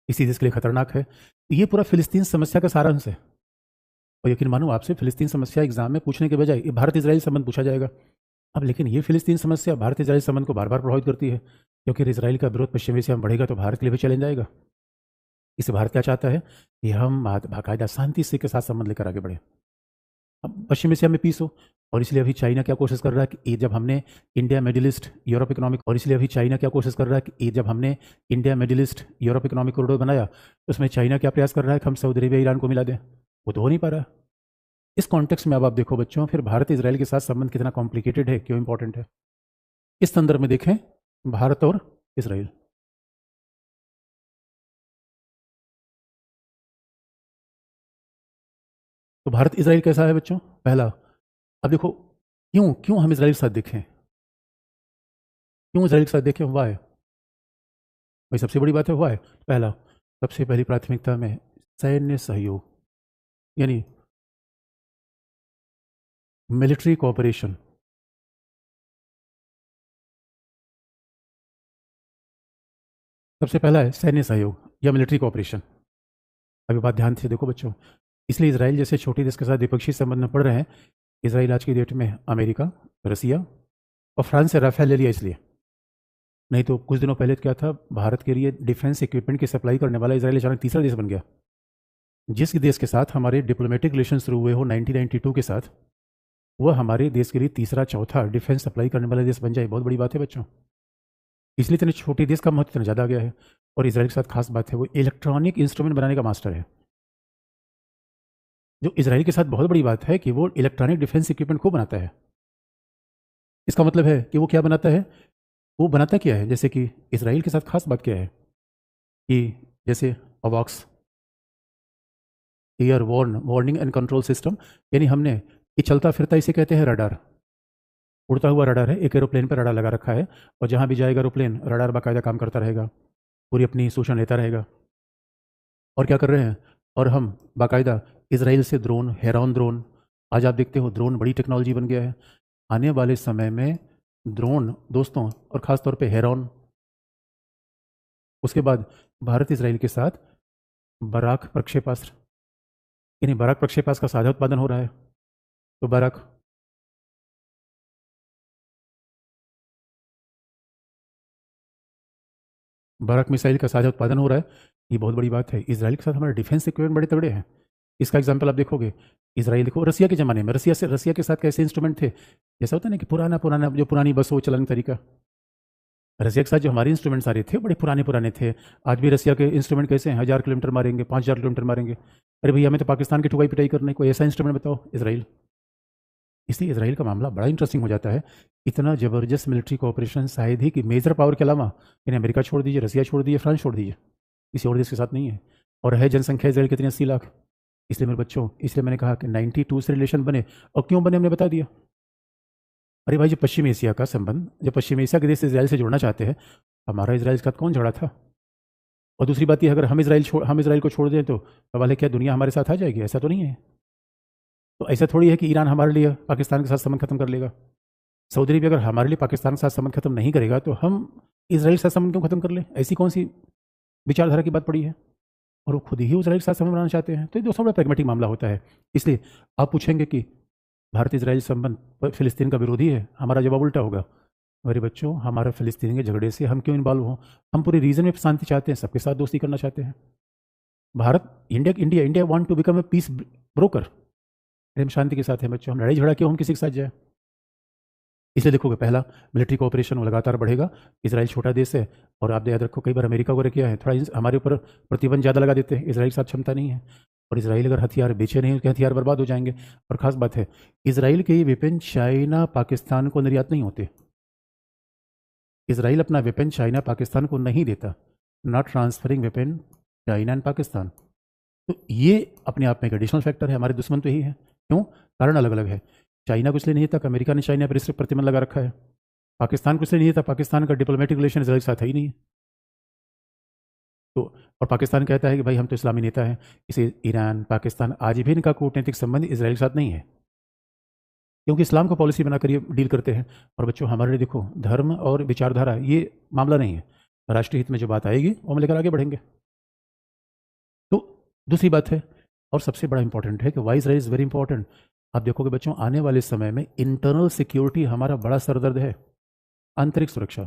इसी देश के लिए खतरनाक है। ये पूरा फिलिस्तीन समस्या का सारांश है। और यकीन मानो, आपसे फिलिस्तीन समस्या एग्जाम में पूछने के बजाय ये भारत इसराइल संबंध पूछा जाएगा। अब लेकिन ये फिलिस्तीन समस्या भारत इसराइल संबंध को बार बार प्रभावित करती है, क्योंकि इसराइल का विरोध पश्चिम एशिया में बढ़ेगा तो भारत के लिए भी चैलेंज आएगा। इससे भारत क्या चाहता है कि हम बाकायदा शांति से के साथ संबंध लेकर आगे बढ़े, अब पश्चिम एशिया में पीस हो। और इसलिए अभी चाइना क्या कोशिश कर रहा है कि ये जब हमने India, middle east, Europe economic, और इसलिए अभी चाइना क्या कोशिश कर रहा है कि ये जब हमने India, middle east, Europe economic corridor बनाया, तो उसमें चाइना क्या प्रयास कर रहा है कि हम सऊदी अरेबिया, ईरान को मिला दें। वो तो हो नहीं पा रहा। इस कॉन्टेक्स्ट में अब आप देखो बच्चों, फिर भारत इसराइल के साथ संबंध कितना कॉम्प्लिकेटेड है, क्यों इंपॉर्टेंट है, इस संदर्भ में देखें भारत और इसराइल। तो भारत इसराइल कैसा है बच्चों? पहला, अब देखो, क्यों क्यों हम इसराइल के साथ देखें, क्यों इसराइल के साथ देखें, हुआ है भाई, सबसे बड़ी बात है हुआ है। पहला, सबसे पहली प्राथमिकता में सैन्य सहयोग, यानी मिलिट्री कोऑपरेशन। सबसे पहला है सैन्य सहयोग या मिलिट्री कोऑपरेशन। अभी बात ध्यान से देखो बच्चों, इसलिए इसराइल जैसे छोटे देश के साथ द्विपक्षीय संबंध में पड़ रहे हैं। इसराइल आज की डेट में अमेरिका, रसिया और फ्रांस से राफेल ले लिया इसलिए, नहीं तो कुछ दिनों पहले क्या था, भारत के लिए डिफेंस इक्विपमेंट की सप्लाई करने वाला इसराइल अचानक तीसरा देश बन गया। जिस देश के साथ हमारे डिप्लोमेटिक रिलेशन शुरू हुए हो 1992 के साथ, वह हमारे देश के लिए तीसरा, चौथा डिफेंस सप्लाई करने वाला देश बन जाए, बहुत बड़ी बात है बच्चों। इसलिए इतने छोटे देश का महत्व इतना ज़्यादा आ गया है। और इसराइल के साथ खास बात है, वो इलेक्ट्रॉनिक इंस्ट्रूमेंट बनाने का मास्टर है। जो इसराइल के साथ बहुत बड़ी बात है कि वो इलेक्ट्रॉनिक डिफेंस इक्विपमेंट खूब बनाता है। इसका मतलब है कि वो क्या बनाता है, वो बनाता क्या है, जैसे कि इसराइल के साथ खास बात क्या है कि जैसे अवॉक्स air warning and control system, यानी हमने ये चलता फिरता इसे कहते हैं रडार, उड़ता हुआ रडार है, एक एरोप्लेन पर रडार लगा रखा है और जहाँ भी जाएगा एरोप्लेन रडार बाकायदा काम करता रहेगा, पूरी अपनी सूचना लेता रहेगा। और क्या कर रहे हैं, और हम बाकायदा इसराइल से ड्रोन, हेरॉन ड्रोन, आज आप देखते हो ड्रोन बड़ी टेक्नोलॉजी बन गया है। आने वाले समय में ड्रोन दोस्तों, और ख़ास तौर पे हेरॉन, उसके बाद भारत इसराइल के साथ बराक प्रक्षेपास्त्र, यानी बराक प्रक्षेपास्त्र का साझा उत्पादन हो रहा है। तो बराक मिसाइल का साझा उत्पादन हो रहा है, ये बहुत बड़ी बात है। इसराइल के साथ हमारे डिफेंस इक्विपमेंट बड़े तगड़े हैं। इसका एग्जाम्पल आप देखोगे, इसराइल देखो रसिया के ज़माने में, रसिया के साथ कैसे इंस्ट्रूमेंट थे, जैसा होता है ना कि पुराना पुराना जो पुरानी बस हो चलन तरीका, रसिया के साथ जो हमारे इंस्ट्रूमेंट्स आ रहे थे बड़े पुराने पुराने थे। आज भी रसिया के इंस्ट्रूमेंट कैसे हैं, 1000 किलोमीटर मारेंगे, 5000 किलोमीटर मारेंगे। अरे भैया हमें तो पाकिस्तान की ठुकाई पिटाई करने, कोई ऐसा इंस्ट्रूमेंट बताओ इसराइल। इसलिए इसराइल का मामला बड़ा इंटरेस्टिंग हो जाता है। इतना ज़बरदस्त मिलिट्री कोऑपरेशन शायद ही कि मेजर पावर के अलावा, यानी अमेरिका छोड़ दीजिए, रसिया छोड़ दीजिए, फ्रांस छोड़ दीजिए, किसी और देश के साथ नहीं है। और है जनसंख्या इसराइल कितनी, 80 लाख। इसलिए मेरे बच्चों, इसलिए मैंने कहा कि 92 से रिलेशन बने, और क्यों बने हमने बता दिया। अरे भाई, जब पश्चिम एशिया का संबंध, जब पश्चिम एशिया के देश इसराइल से जुड़ना चाहते हैं, हमारा इसराइल के साथ कौन झगड़ा था। और दूसरी बात यह, अगर हम इसराइल को छोड़ दें तो सवाल है क्या दुनिया हमारे साथ आ जाएगी, ऐसा तो नहीं है। तो ऐसा थोड़ी है कि ईरान हमारे लिए पाकिस्तान के साथ संबंध खत्म कर लेगा। सऊदी अरब अगर हमारे लिए पाकिस्तान के साथ संबंध खत्म नहीं करेगा तो हम इसराइल के साथ संबंध क्यों खत्म कर लें, ऐसी कौन सी विचारधारा की बात पड़ी है। और वो खुद ही इसराइल के साथ संबंध बनाना चाहते हैं। तो ये दोस्तों बड़ा प्रैग्मेटिक मामला होता है। इसलिए आप पूछेंगे कि भारत इसराइल संबंध फिलिस्तीन का विरोधी है, हमारा जवाब उल्टा होगा। मेरे बच्चों, हमारा फिलिस्तीन के झगड़े से हम क्यों इन्वॉल्व हों, हम पूरे रीजन में शांति चाहते हैं, सबके साथ दोस्ती करना चाहते हैं। Bharat, India want to become a peace broker. हम शांति के साथ हैं बच्चों, हम लड़ाई झगड़ा क्यों हम किसी के साथ जाए। इसलिए देखोगे पहला मिलिट्री कोऑपरेशन वो लगातार बढ़ेगा। इसराइल छोटा देश है, और आप याद रखो कई बार अमेरिका वगैरह क्या है, थोड़ा हमारे ऊपर प्रतिबंध ज़्यादा लगा देते हैं। इसराइल के साथ क्षमता नहीं है, और इसराइल अगर हथियार बेचे नहीं, उसके हथियार बर्बाद हो जाएंगे। और ख़ास बात है, इसराइल के ये वेपन चाइना पाकिस्तान को निर्यात नहीं होते। इसराइल अपना वेपन चाइना पाकिस्तान को नहीं देता, not transferring weapon China and Pakistan. तो ये अपने आप में एक एडिशनल फैक्टर है। हमारे दुश्मन तो यही है, क्यों, कारण अलग अलग है। चाइना को इसलिए नहीं था कि अमेरिका ने चाइना पर सिर्फ प्रतिबंध लगा रखा है। पाकिस्तान को इसलिए नहीं था, पाकिस्तान का डिप्लोमेटिक रिलेशन इसराइल के साथ है ही नहीं है। तो और पाकिस्तान कहता है कि भाई हम तो इस्लामी नेता हैं। इसे ईरान, पाकिस्तान, आज भी इनका कूटनीतिक संबंध इसराइल के साथ नहीं है, क्योंकि इस्लाम को पॉलिसी बनाकर ये डील करते हैं। और बच्चों, हमारे लिए देखो धर्म और विचारधारा ये मामला नहीं है। राष्ट्रीय हित में जो बात आएगी वो हम लेकर आगे बढ़ेंगे। तो दूसरी बात है, और सबसे बड़ा इंपॉर्टेंट है कि why Israel is very important. आप देखोगे बच्चों, आने वाले समय में इंटरनल सिक्योरिटी हमारा बड़ा सरदर्द है, आंतरिक सुरक्षा।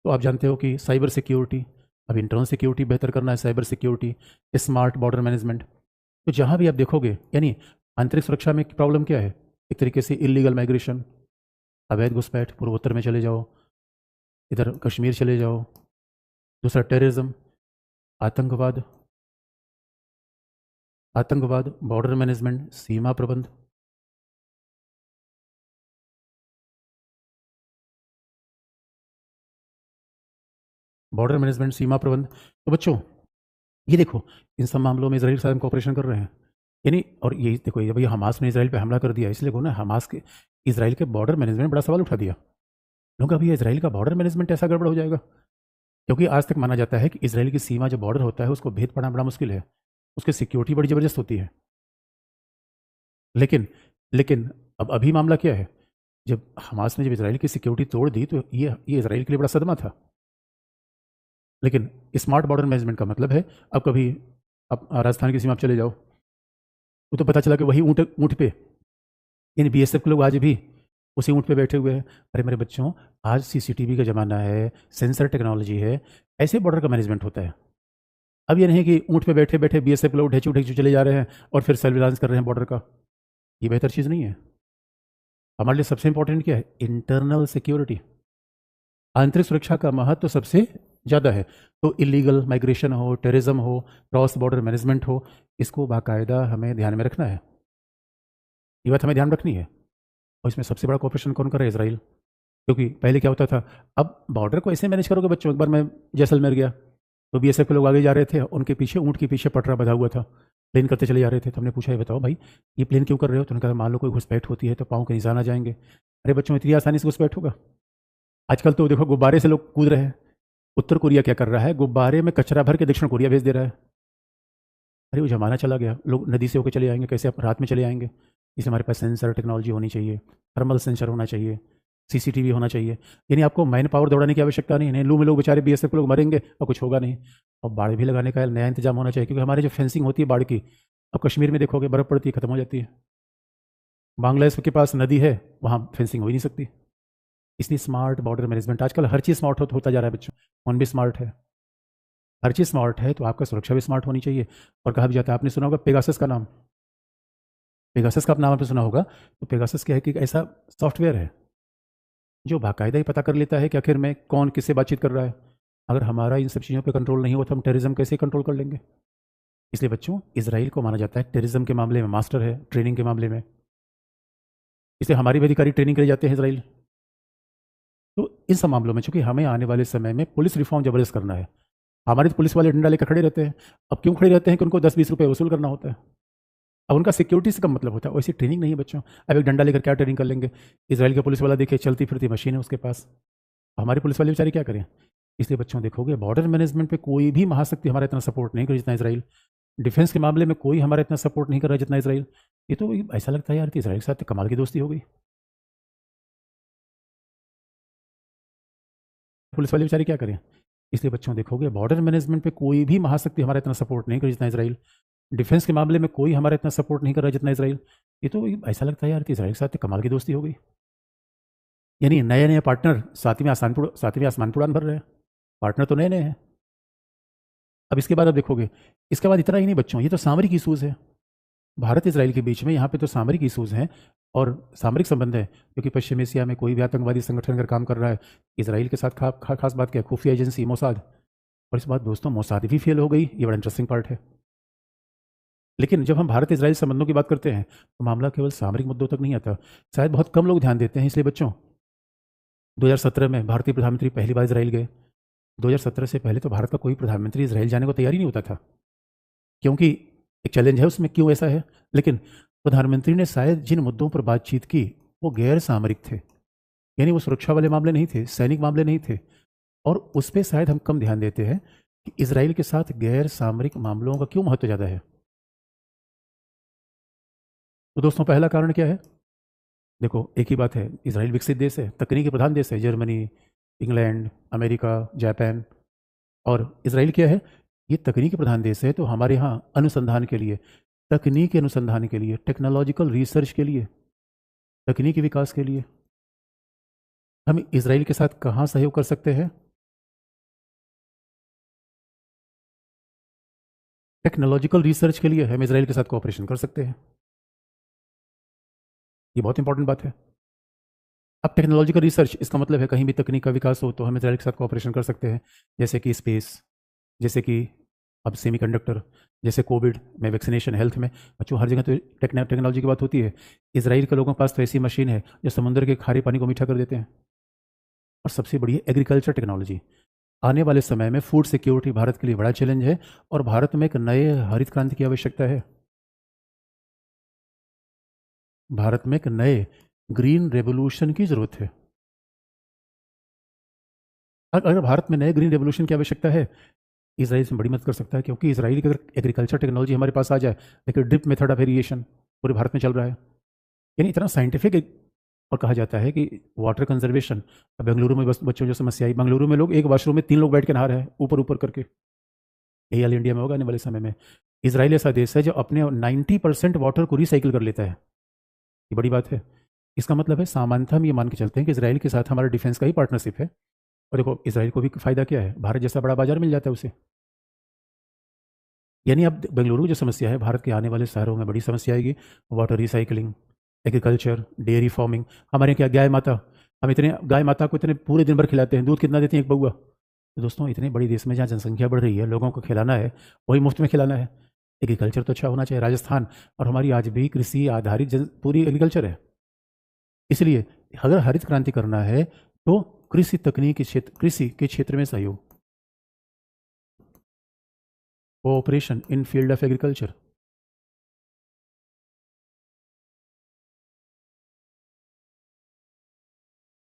तो आप जानते हो कि साइबर सिक्योरिटी, अब इंटरनल सिक्योरिटी बेहतर करना है, cyber security, smart border management. तो जहाँ भी आप देखोगे, यानी आंतरिक सुरक्षा में प्रॉब्लम क्या है, एक तरीके से इलीगल माइग्रेशन, अवैध घुसपैठ, पूर्वोत्तर में चले जाओ, इधर कश्मीर चले जाओ। दूसरा टेररिज्म, आतंकवाद, बॉर्डर मैनेजमेंट, सीमा प्रबंध। बॉर्डर मैनेजमेंट, सीमा प्रबंध। तो बच्चों ये देखो, इन सब मामलों में इसराइल के साथ हम कॉपरेशन कर रहे हैं, यानी। और ये देखो, ये भैया हमास ने इसराइल पे हमला कर दिया, इसलिए को ना हमास के इसराइल के बॉर्डर मैनेजमेंट बड़ा सवाल उठा दिया। लोग अभी इसराइल का बॉर्डर मैनेजमेंट ऐसा गड़बड़ हो जाएगा, क्योंकि आज तक माना जाता है कि इसराइल की सीमा जो बॉर्डर होता है उसको भेद पाना बड़ा मुश्किल है, उसकी सिक्योरिटी बड़ी ज़बरदस्त होती है। लेकिन लेकिन अब अभी मामला क्या है, जब हमास ने जब इसराइल की सिक्योरिटी तोड़ दी तो ये इसराइल के लिए बड़ा सदमा था। लेकिन स्मार्ट बॉर्डर मैनेजमेंट का मतलब है, अब कभी अब राजस्थान की सीमा आप चले जाओ, वो तो पता चला कि वही ऊँट ऊँट पे, यानी बीएसएफ के लोग आज भी उसी ऊँट पे बैठे हुए हैं। अरे मेरे बच्चों, आज सीसीटीवी का ज़माना है, सेंसर टेक्नोलॉजी है, ऐसे बॉर्डर का मैनेजमेंट होता है। अब ये नहीं कि ऊँट पे बैठे बैठे बीएसएफ के लोग ढेचू ढेचू चले जा रहे हैं और फिर सर्विलांस कर रहे हैं बॉर्डर का। ये बेहतर चीज़ नहीं है। हमारे लिए सबसे इंपॉर्टेंट क्या है, इंटरनल सिक्योरिटी, आंतरिक सुरक्षा का महत्व तो सबसे ज़्यादा है। तो इलीगल माइग्रेशन हो, टेररिज्म हो, क्रॉस बॉर्डर मैनेजमेंट हो, इसको बाकायदा हमें ध्यान में रखना है। ये बात हमें ध्यान रखनी है। और इसमें सबसे बड़ा कॉपरेशन कौन कर रहा है, इसराइल। क्योंकि पहले क्या होता था, अब बॉर्डर को ऐसे मैनेज करोगे बच्चों। एक बार मैं जैसलमेर गया तो बीएसएफ के लोग आगे जा रहे थे, उनके पीछे ऊँट के पीछे पटरा बंधा हुआ था, प्लेन करते चले जा रहे थे। तो हमने पूछा, ये बताओ भाई, ये प्लेन क्यों कर रहे हो? तो उन्होंने कहा, मान लो कोई घुसपैठ होती है तो पाँव के निशान आ जाएंगे। अरे बच्चों, इतनी आसानी से घुसपैठ होगा? आजकल तो देखो गुब्बारे से लोग कूद रहे हैं। उत्तर कोरिया क्या कर रहा है, गुब्बारे में कचरा भर के दक्षिण कोरिया भेज दे रहा है। अरे वो ज़माना चला गया, लोग नदी से होकर चले आएंगे, कैसे आप रात में चले आएंगे? इसलिए हमारे पास सेंसर टेक्नोलॉजी होनी चाहिए, थर्मल सेंसर होना चाहिए, सीसीटीवी होना चाहिए। यानी आपको मैन पावर दौड़ाने की आवश्यकता नहीं है। लू में लोग बेचारे बीएसएफ के लोग मरेंगे और कुछ होगा नहीं। और बाढ़ भी लगाने का नया इंतजाम होना चाहिए, क्योंकि हमारे जो फेंसिंग होती है बाढ़ की, अब कश्मीर में देखोगे बर्फ़ पड़ती है, खत्म हो जाती है। बांग्लादेश के पास नदी है, वहाँ फेंसिंग हो ही नहीं सकती। इसलिए स्मार्ट बॉर्डर मैनेजमेंट, आजकल हर चीज़ स्मार्ट होता जा रहा है बच्चों। फ़ोन भी स्मार्ट है, हर चीज़ स्मार्ट है, तो आपका सुरक्षा भी स्मार्ट होनी चाहिए। और कहा भी जाता है, आपने सुना होगा पेगासस का नाम, पेगासस का नाम आपने सुना होगा। तो पेगासस क्या है कि एक ऐसा सॉफ्टवेयर है जो बाकायदा ही पता कर लेता है कि आखिर में कौन किससे बातचीत कर रहा है। अगर हमारा इन सब चीज़ों पे कंट्रोल नहीं हो तो हम टेररिज्म कैसे कंट्रोल कर लेंगे? इसलिए बच्चों, इजराइल को माना जाता है टेररिज्म के मामले में मास्टर है, ट्रेनिंग के मामले में। इसलिए हमारे भी अधिकारी ट्रेनिंग के लिए जाते हैं इसराइल। तो इन सब मामलों में चूंकि हमें आने वाले समय में पुलिस रिफॉर्म जबरदस्त करना है, हमारे तो पुलिस वाले डंडा लेकर खड़े रहते हैं। अब क्यों खड़े रहते हैं कि उनको 10-20 रुपये वसूल करना होता है। अब उनका सिक्योरिटी से कम मतलब होता है, वैसी ट्रेनिंग नहीं है बच्चों। अब एक डंडा लेकर क्या ट्रेनिंग कर लेंगे? इसराइल का पुलिस वाला देखिए, चलती फिरती मशीन है उसके पास। हमारे पुलिस वाले बेचारे क्या करें? इसलिए बच्चों देखोगे, बॉर्डर मैनेजमेंट पे कोई भी महाशक्ति हमारा इतना सपोर्ट नहीं कर जितना इसराइल। डिफेंस के मामले में कोई हमारा इतना सपोर्ट नहीं कर रहा जितना इसराइल। ये तो ऐसा लगता है यार कि इसराइल के साथ तो कमाल की दोस्ती हो गई। पुलिस वाले बेचारे क्या करें? इसलिए बच्चों देखोगे, बॉर्डर मैनेजमेंट पे कोई भी महाशक्ति हमारा इतना सपोर्ट नहीं कर जितना इसराइल। डिफेंस के मामले में कोई हमारा इतना सपोर्ट नहीं कर रहा जितना इसराइल। ये तो ऐसा लगता है यार कि इसराइल के साथ तो कमाल की दोस्ती हो गई। यानी नए नए पार्टनर सातवीं आसमान पर उड़ान भर रहे हैं। पार्टनर तो नए नए हैं। अब इसके बाद आप देखोगे, इसके बाद इतना ही नहीं बच्चों, ये तो सामरिक इशूज़ है भारत इसराइल के बीच में। यहाँ पे तो सामरिक इशूज़ हैं और सामरिक संबंध है, क्योंकि पश्चिम एशिया में कोई भी आतंकवादी संगठन अगर काम कर रहा है, इसराइल के साथ खास बात क्या है, खुफिया एजेंसी मोसाद। और इस बात दोस्तों, मोसाद भी फेल हो गई, ये बड़ा इंटरेस्टिंग पार्ट है। लेकिन जब हम भारत इसराइल संबंधों की बात करते हैं तो मामला केवल सामरिक मुद्दों तक नहीं आता। शायद बहुत कम लोग ध्यान देते हैं। इसलिए बच्चों, 2017 में भारतीय प्रधानमंत्री पहली बार इसराइल गए। 2017 से पहले तो भारत का कोई प्रधानमंत्री इसराइल जाने को तैयार ही नहीं होता था, क्योंकि एक चैलेंज है उसमें। क्यों ऐसा है? लेकिन प्रधानमंत्री ने शायद जिन मुद्दों पर बातचीत की वो गैर सामरिक थे, यानी वो सुरक्षा वाले मामले नहीं थे, सैनिक मामले नहीं थे। और उस पर शायद हम कम ध्यान देते हैं कि इसराइल के साथ गैर सामरिक मामलों का क्यों महत्व ज़्यादा है। तो दोस्तों, पहला कारण क्या है? देखो, एक ही बात है, इसराइल विकसित देश है, तकनीकी प्रधान देश है। Germany, England, America, Japan. और इसराइल क्या है? ये तकनीकी प्रधान देश है, तो हमारे यहाँ अनुसंधान के लिए, तकनीकी अनुसंधान के लिए, टेक्नोलॉजिकल रिसर्च के लिए, तकनीकी विकास के लिए हम इसराइल के साथ कहाँ सहयोग कर सकते हैं? टेक्नोलॉजिकल रिसर्च के लिए हम इसराइल के साथ कोऑपरेशन कर सकते हैं। ये बहुत इंपॉर्टेंट बात है। अब टेक्नोलॉजिकल रिसर्च, इसका मतलब है कहीं भी तकनीक का विकास हो तो हम इसराइल के साथ कोऑपरेशन कर सकते हैं। जैसे कि स्पेस, जैसे कि अब सेमीकंडक्टर, जैसे कोविड में वैक्सीनेशन, हेल्थ में। बच्चों, हर जगह तो टेक्नोलॉजी की बात होती है। इसराइल के लोगों के पास तो ऐसी मशीन है जो समुद्र के खारे पानी को मीठा कर देते हैं। और सबसे बड़ी है एग्रीकल्चर टेक्नोलॉजी। आने वाले समय में फूड सिक्योरिटी भारत के लिए बड़ा चैलेंज है और भारत में एक नए हरित क्रांति की आवश्यकता है। भारत में एक नए ग्रीन रेवोल्यूशन की जरूरत है। अगर भारत में नए ग्रीन रेवोल्यूशन की आवश्यकता है, इसराइल इसमें बड़ी मदद कर सकता है, क्योंकि इसराइल की अगर एग्रीकल्चर टेक्नोलॉजी हमारे पास आ जाए, लेकिन ड्रिप मेथड ऑफ इरिगेशन पूरे भारत में चल रहा है, यानी इतना साइंटिफिक। और कहा जाता है कि वाटर कंजर्वेशन, बेंगलुरु में बच्चों जो समस्या आई, बेंगलुरु में लोग एक वॉशरूम में 3 लोग बैठ के नहा रहे हैं, ऊपर ऊपर करके। यही हाल इंडिया में होगा आने वाले समय में। इसराइल ऐसा देश है जो अपने 90% वाटर को रिसाइकिल कर लेता है। ये बड़ी बात है। इसका मतलब है, सामान्यतः हम ये मान के चलते हैं कि इसराइल के साथ हमारा डिफेंस का ही पार्टनरशिप है। और देखो, इसराइल को भी फ़ायदा क्या है, भारत जैसा बड़ा बाजार मिल जाता है उसे। यानी अब बेंगलुरु की जो समस्या है, भारत के आने वाले शहरों में बड़ी समस्या आएगी। Water recycling, agriculture, dairy farming. हमारे क्या गाय माता, हम इतने गाय माता को इतने पूरे दिन भर खिलाते हैं, दूध कितना देती है एक बउआ? तो दोस्तों, इतने बड़ी देश में जहाँ जनसंख्या बढ़ रही है, लोगों को खिलाना है, वही मुफ्त में खिलाना है। एग्रीकल्चर तो अच्छा होना चाहिए। राजस्थान और हमारी आज भी कृषि आधारित पूरी एग्रीकल्चर है। इसलिए अगर हरित क्रांति करना है तो कृषि के क्षेत्र में सहयोग, cooperation in field of agriculture,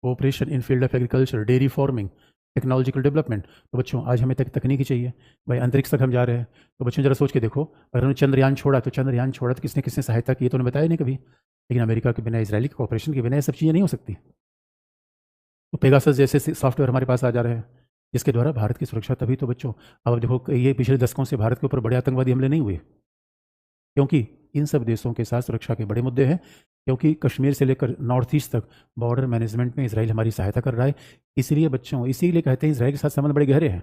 cooperation in field of agriculture, dairy farming, technological development. तो बच्चों आज हमें तकनीकी चाहिए भाई, अंतरिक्ष तक हम जा रहे हैं। तो बच्चों जरा सोच के देखो, अगर उन्होंने चंद्रयान छोड़ा तो किसने किसने सहायता की, तो उन्होंने बताया नहीं कभी। लेकिन अमेरिका के बिना, इसराइली कोऑपरेशन के बिना ये सब चीज़ें नहीं हो सकती। तो पेगासस जैसे सॉफ्टवेयर हमारे पास आ जा रहे हैं, जिसके द्वारा भारत की सुरक्षा। तभी तो बच्चों अब देखो, ये पिछले दशकों से भारत के ऊपर बड़े आतंकवादी हमले नहीं हुए, क्योंकि इन सब देशों के साथ सुरक्षा के बड़े मुद्दे हैं। क्योंकि कश्मीर से लेकर नॉर्थ ईस्ट तक बॉर्डर मैनेजमेंट में इसराइल हमारी सहायता कर रहा है। इसलिए बच्चों, इसीलिए कहते हैं इसराइल के साथ संबंध बड़े गहरे हैं,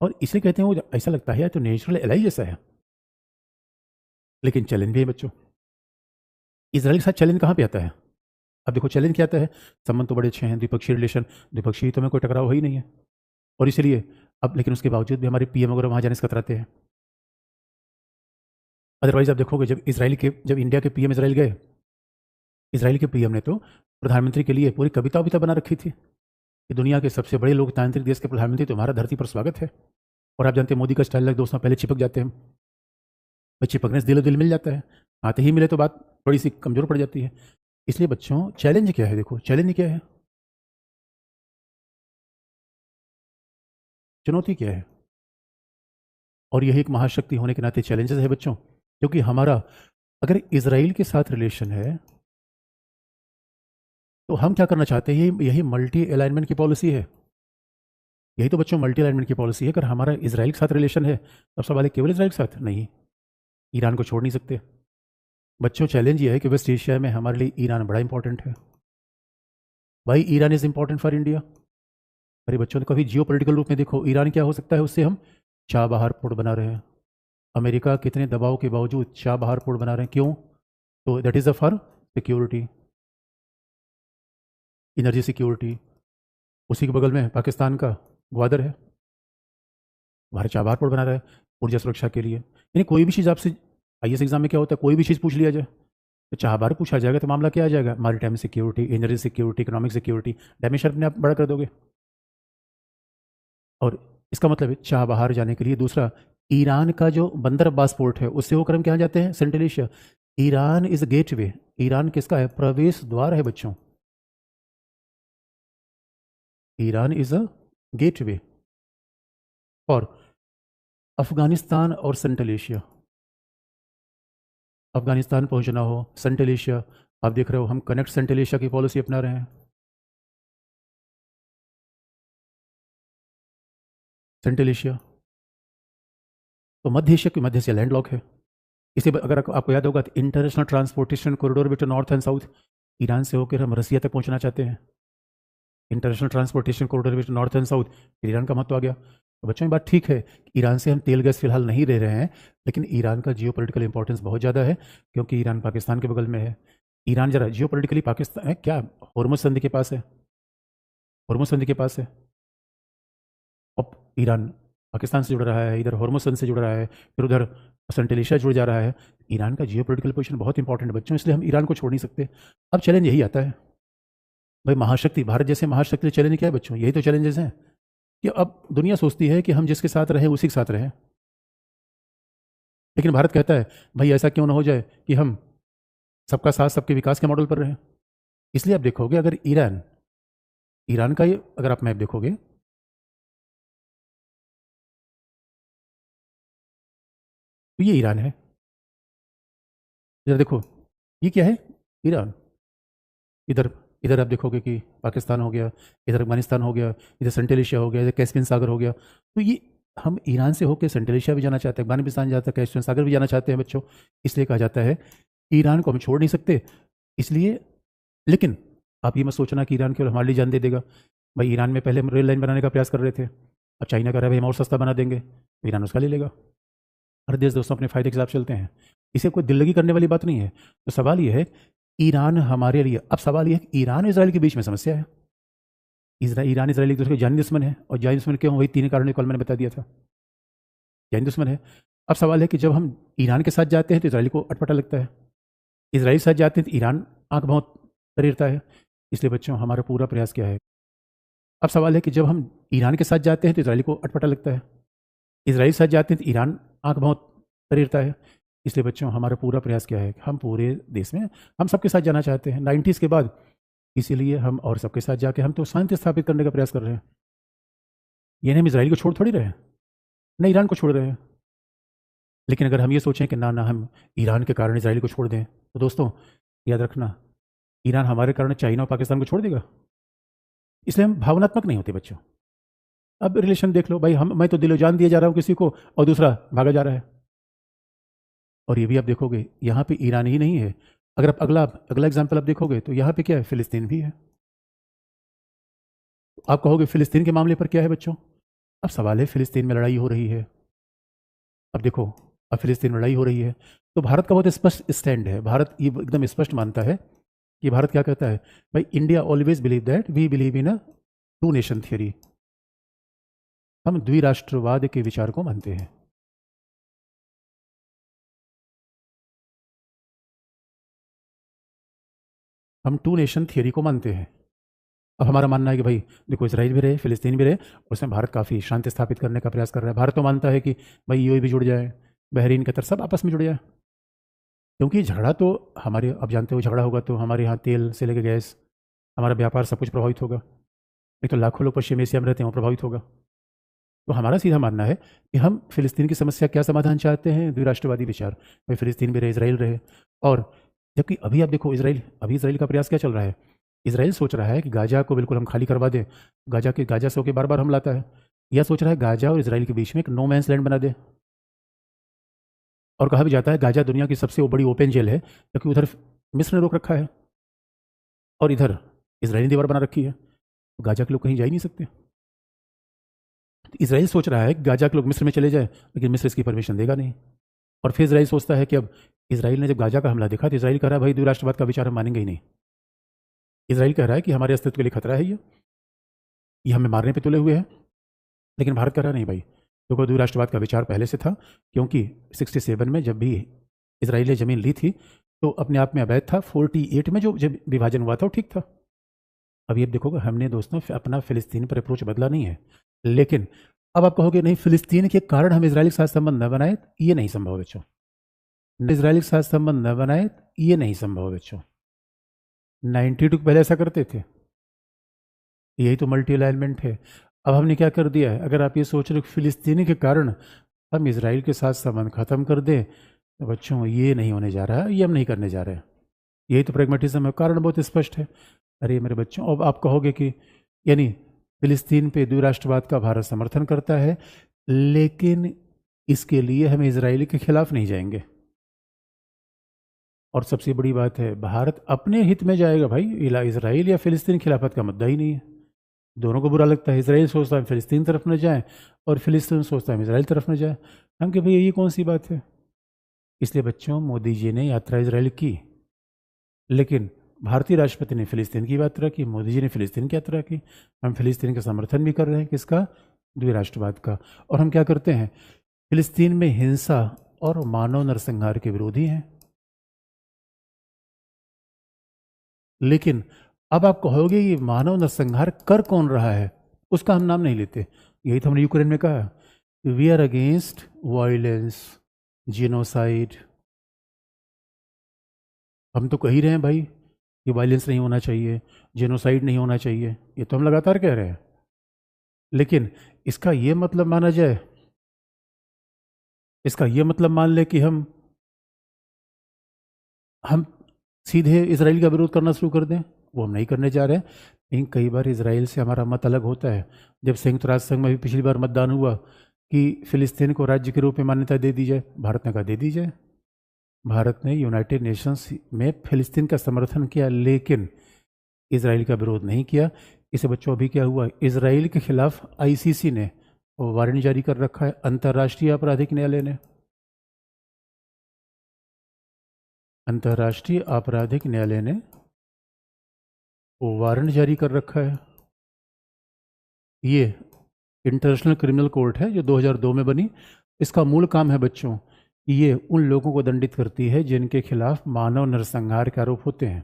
और इसलिए कहते हैं वो ऐसा लगता है यार तो नेचुरल एलाई जैसा है। लेकिन चैलेंज भी है बच्चों, इसराइल के साथ चैलेंज कहाँ पे आता है? अब देखो चैलेंज क्या आता है, संबंध तो बड़े अच्छे हैं, द्विपक्षीय रिलेशन, द्विपक्षीय हितों में कोई टकराव ही नहीं है। और इसलिए अब, लेकिन उसके बावजूद भी हमारे पीएम वगैरह वहाँ जाने से कतराते हैं। अदरवाइज आप देखोगे, जब इंडिया के पीएम इसराइल गए, इसराइल के पीएम ने तो प्रधानमंत्री के लिए पूरी कविता वविता बना रखी थी कि दुनिया के सबसे बड़े लोकतांत्रिक देश के प्रधानमंत्री, तुम्हारा धरती पर स्वागत है। और आप जानते हैं मोदी का स्टाइल लग, दोस्तों पहले चिपक जाते हैं हम, भाई चिपकने से दिलो दिल मिल जाता है, आते ही मिले तो बात थोड़ी सी कमजोर पड़ जाती है। इसलिए बच्चों चैलेंज क्या है, देखो चैलेंज क्या है, चुनौती क्या है। और यही एक महाशक्ति होने के नाते चैलेंजेस है बच्चों, क्योंकि हमारा अगर इसराइल के साथ रिलेशन है तो हम क्या करना चाहते हैं, यही मल्टी अलाइनमेंट की पॉलिसी है। यही तो बच्चों मल्टी अलाइनमेंट की पॉलिसी है। अगर हमारा इसराइल के साथ रिलेशन है, तब सवाल है केवल इसराइल के साथ नहीं, ईरान को छोड़ नहीं सकते। बच्चों चैलेंज ये है कि वेस्ट एशिया में हमारे लिए ईरान बड़ा इंपॉर्टेंट है। भाई Iran is important for India. अरे बच्चों ने कभी जियो पोलिटिकल रूप में देखो ईरान क्या हो सकता है, उससे हम चाबहार पोर्ट बना रहे हैं। अमेरिका कितने दबाव के बावजूद चाबहार पोर्ट बना रहे हैं, क्यों? तो that is a for security, energy security. उसी के बगल में पाकिस्तान का ग्वादर है, भारत चाबहार पोर्ट बना रहा है ऊर्जा सुरक्षा के लिए। यानी कोई भी चीज़ आपसे आईएएस एग्जाम में क्या होता है, कोई भी चीज़ पूछ लिया जाए तो चाबहार पूछा जाएगा तो मामला क्या आ जाएगा, maritime security, energy security, economic security, dimension अपने आप बड़ा कर दोगे। और इसका मतलब है चाबहार जाने के लिए दूसरा, ईरान का जो बंदर अब्बास पोर्ट है उससे होकर हम कहाँ जाते हैं, Central Asia. Iran is gateway, Iran किसका है, प्रवेश द्वार है बच्चों। Iran is a gateway for Afghanistan और सेंट्रल एशिया। अफगानिस्तान पहुंचना हो, सेंट्रल एशिया, आप देख रहे हो हम कनेक्ट सेंट्रल एशिया की पॉलिसी अपना रहे हैं। सेंट्रल एशिया तो मध्य एशिया लैंडलॉक है। इसे अगर आपको याद होगा तो international transportation corridor between north and south, Iran से होकर हम रसिया तक पहुंचना चाहते हैं। International transportation corridor between north and south, Iran का महत्व आ गया। तो बच्चों ये बात ठीक है, ईरान से हम तेल गैस फिलहाल नहीं ले रहे हैं, लेकिन ईरान का जियो पोलिटिकल इंपॉर्टेंस बहुत ज़्यादा है, क्योंकि ईरान पाकिस्तान के बगल में है। ईरान जरा जियो पोलिटिकली पाकिस्तान है क्या, हॉर्मुज़ संधि के पास है, हॉर्मुज़ संधि के पास है। अब ईरान पाकिस्तान से जुड़ रहा है, इधर हॉर्मुज़ संधि से जुड़ रहा है, फिर उधर सेंट्रल एशिया जुड़ जा रहा है। ईरान का जियो पोलिटिकल पोजिशन बहुत इंपॉर्टेंट है बच्चों, इसलिए हम ईरान को छोड़ नहीं सकते। अब चैलेंज यही आता है भाई, महाशक्ति भारत जैसे महाशक्ति चैलेंज क्या है बच्चों, यही तो चैलेंजेस हैं कि अब दुनिया सोचती है कि हम जिसके साथ रहें उसी के साथ रहें, लेकिन भारत कहता है भाई ऐसा क्यों ना हो जाए कि हम सबका साथ सबके विकास के मॉडल पर रहें। इसलिए आप देखोगे अगर ईरान, ईरान का ये अगर आप मैप देखोगे तो ये ईरान है। इधर देखो ये क्या है, ईरान। इधर इधर आप देखोगे कि पाकिस्तान हो गया, इधर अफगानिस्तान हो गया, इधर सेंट्रल एशिया हो गया, इधर कैस्पियन सागर हो गया। तो ये हम ईरान से होकर सेंट्रल एशिया भी जाना चाहते हैं, अफगानिस्तान जाता है, कैस्पियन सागर भी जाना चाहते हैं बच्चों। इसलिए कहा जाता है ईरान को हम छोड़ नहीं सकते। इसलिए, लेकिन आप ये मत सोचना कि ईरान केवल हमारे लिए जान दे देगा। भाई ईरान में पहले हम रेल लाइन बनाने का प्रयास कर रहे थे, अब चाइना कह रहा है भाई हम और सस्ता बना देंगे, तो ईरान उसका ले लेगा। हर देश दोस्तों अपने फायदे के हिसाब से चलते हैं, इसे कोई दिल लगी करने वाली बात नहीं है। तो सवाल ये है ईरान हमारे लिए, अब सवाल ये है कि ईरान इसराइल के बीच में समस्या है। ईरान इसराइल एक दूसरे के जानी दुश्मन है, और जानी दुश्मन क्यों, वही तीन कारण कल मैंने बता दिया था, जानी दुश्मन है। अब सवाल है कि जब हम ईरान के साथ जाते हैं तो इसराइल को अटपटा लगता है, इसराइल के साथ जाते हैं तो ईरान आंख बहुत तरीरता है। इसलिए बच्चों हमारा पूरा प्रयास क्या है? अब सवाल है कि जब हम ईरान के साथ जाते हैं तो इसराइली को अटपटा लगता है, इसराइल के साथ जाते हैं तो ईरान आँख बहुत तरीरता है। इसलिए बच्चों हमारा पूरा प्रयास क्या है? हम पूरे देश में हम सबके साथ जाना चाहते हैं 90s के बाद, इसीलिए हम और सबके साथ जाके हम तो शांति स्थापित करने का प्रयास कर रहे हैं। ये नहीं हम इसराइल को छोड़ थोड़ी रहे हैं, न ईरान को छोड़ रहे हैं। लेकिन अगर हम ये सोचें कि ना हम ईरान के कारण इसराइल को छोड़ दें, तो दोस्तों याद रखना, ईरान हमारे कारण चाइना और पाकिस्तान को छोड़ देगा। इसलिए हम भावनात्मक नहीं होते बच्चों। अब रिलेशन देख लो भाई, मैं तो दिलो जान दिए जा रहा हूँ किसी को और दूसरा भागा जा रहा है। और ये भी आप देखोगे यहाँ पे ईरान ही नहीं है, अगर आप अगला अगला एग्जाम्पल आप देखोगे तो यहाँ पे क्या है? फिलिस्तीन भी है। आप कहोगे फिलिस्तीन के मामले पर क्या है बच्चों? अब सवाल है, फिलिस्तीन में लड़ाई हो रही है। अब देखो, अब फिलिस्तीन में लड़ाई हो रही है तो भारत का बहुत स्पष्ट स्टैंड है। भारत ये एकदम स्पष्ट मानता है कि भारत क्या कहता है? भाई India always believe that we believe in a two nation theory. हम द्विराष्ट्रवाद के विचार को मानते हैं। हम टू नेशन थियरी को मानते हैं। अब हमारा मानना है कि भाई देखो, इसराइल भी रहे, फिलिस्तीन भी रहे, और उसमें भारत काफ़ी शांति स्थापित करने का प्रयास कर रहा है। भारत तो मानता है कि भाई यूएई भी जुड़ जाए, बहरीन, कतर सब आपस में जुड़ जाए। क्योंकि झगड़ा तो हमारे, अब जानते हो, झगड़ा होगा तो हमारे यहाँ तेल से लेकर गैस, हमारा व्यापार सब कुछ प्रभावित होगा। नहीं तो लाखों लोग पश्चिम एशिया में रहते हैं, वो प्रभावित होगा। तो हमारा सीधा मानना है कि हम फिलिस्तीन की समस्या क्या समाधान चाहते हैं? द्विराष्ट्रवादी विचार। भाई फिलिस्तीन भी रहे, इसराइल रहे। और जबकि अभी आप देखो, इसराइल का प्रयास क्या चल रहा है? इसराइल सोच रहा है कि गाजा को बिल्कुल हम खाली करवा दें, गाजा से होकर बार बार हमला आता है। यह सोच रहा है गाजा और इसराइल के बीच में एक नो मैंस लैंड बना दे। और कहा भी जाता है गाजा दुनिया की सबसे बड़ी ओपन जेल है, क्योंकि उधर मिस्र ने रोक रखा है और इधर इसराइल ने दीवार बना रखी है, तो गाजा के लोग कहीं जा ही नहीं सकते। तो इसराइल सोच रहा है कि गाजा के लोग मिस्र में चले जाए, लेकिन मिस्र इसकी परमिशन देगा नहीं। और फिर इसराइल सोचता है कि अब इसराइल ने जब गाजा का हमला देखा तो इसराइल कह रहा है भाई द्विराष्ट्रवाद का विचार हम मानेंगे ही नहीं। इसराइल कह रहा है कि हमारे अस्तित्व के लिए खतरा है, ये हमें मारने पे तुले हुए हैं। लेकिन भारत कह रहा नहीं भाई, देखो द्विराष्ट्रवाद का विचार पहले से था, क्योंकि 67 में जब भी इसराइल ने ज़मीन ली थी तो अपने आप में अवैध था। 48 में जो जब विभाजन हुआ था वो ठीक था। अब ये देखोगे, हमने दोस्तों अपना फिलिस्तीन पर अप्रोच बदला नहीं है। लेकिन अब आप कहोगे नहीं, फिलिस्तीन के कारण हम इसराइल के साथ संबंध न बनाए, ये नहीं संभव बच्चों। इसराइल के साथ संबंध न बनाए, ये नहीं संभव बच्चों। 92 पहले ऐसा करते थे, यही तो मल्टी अलाइनमेंट है। अब हमने क्या कर दिया है? अगर आप ये सोच रहे हो फिलिस्तीनी के कारण हम इसराइल के साथ संबंध खत्म कर दें, तो बच्चों ये नहीं होने जा रहा है, ये हम नहीं करने जा रहे हैं। यही तो प्रैग्मेटिज्म है, कारण बहुत स्पष्ट है। अरे मेरे बच्चों, अब आप कहोगे कि यानी फिलिस्तीन पे द्विराष्ट्रवाद का भारत समर्थन करता है, लेकिन इसके लिए हम इसराइल के खिलाफ नहीं जाएंगे। और सबसे बड़ी बात है, भारत अपने हित में जाएगा भाई, इसराइल या फिलिस्तीन खिलाफत का मुद्दा ही नहीं है। दोनों को बुरा लगता है, इसराइल सोचता है फिलिस्तीन तरफ न जाए और फिलिस्तीन सोचता है इसराइल तरफ न जाए। हम कि भाई ये कौन सी बात है? इसलिए बच्चों, मोदी जी ने यात्रा इसराइल की, लेकिन भारतीय राष्ट्रपति ने फिलिस्तीन की यात्रा की, मोदी जी ने फिलिस्तीन की यात्रा की। हम फिलिस्तीन का समर्थन भी कर रहे हैं, किसका? द्विराष्ट्रवाद का। और हम क्या करते हैं? फिलिस्तीन में हिंसा और मानव नरसंहार के विरोधी हैं। लेकिन अब आप कहोगे ये मानव नरसंहार कर कौन रहा है? उसका हम नाम नहीं लेते। यही तो हमने यूक्रेन में कहा, we are against violence, genocide. हम तो कह ही रहे हैं भाई कि वायलेंस नहीं होना चाहिए, जेनोसाइड नहीं होना चाहिए, ये तो हम लगातार कह रहे हैं। लेकिन इसका ये मतलब माना जाए, इसका ये मतलब मान ले कि हम सीधे इसराइल का विरोध करना शुरू कर दें, वो हम नहीं करने जा रहे हैं। लेकिन कई बार इसराइल से हमारा मत अलग होता है। जब संयुक्त राष्ट्र संघ में भी पिछली बार मतदान हुआ कि फिलिस्तीन को राज्य के रूप में मान्यता दे दी जाए, भारत ने कहा दे दी जाए। भारत ने यूनाइटेड नेशंस में फिलिस्तीन का समर्थन किया, लेकिन इसराइल का विरोध नहीं किया। इसे बच्चों अभी क्या हुआ? इसराइल के खिलाफ आईसीसी ने वारंट जारी कर रखा है, अंतर्राष्ट्रीय आपराधिक न्यायालय ने। अंतर्राष्ट्रीय आपराधिक न्यायालय ने वारंट जारी कर रखा है। ये इंटरनेशनल क्रिमिनल कोर्ट है जो 2002 में बनी। इसका मूल काम है बच्चों, ये उन लोगों को दंडित करती है जिनके खिलाफ मानव नरसंहार के आरोप होते हैं।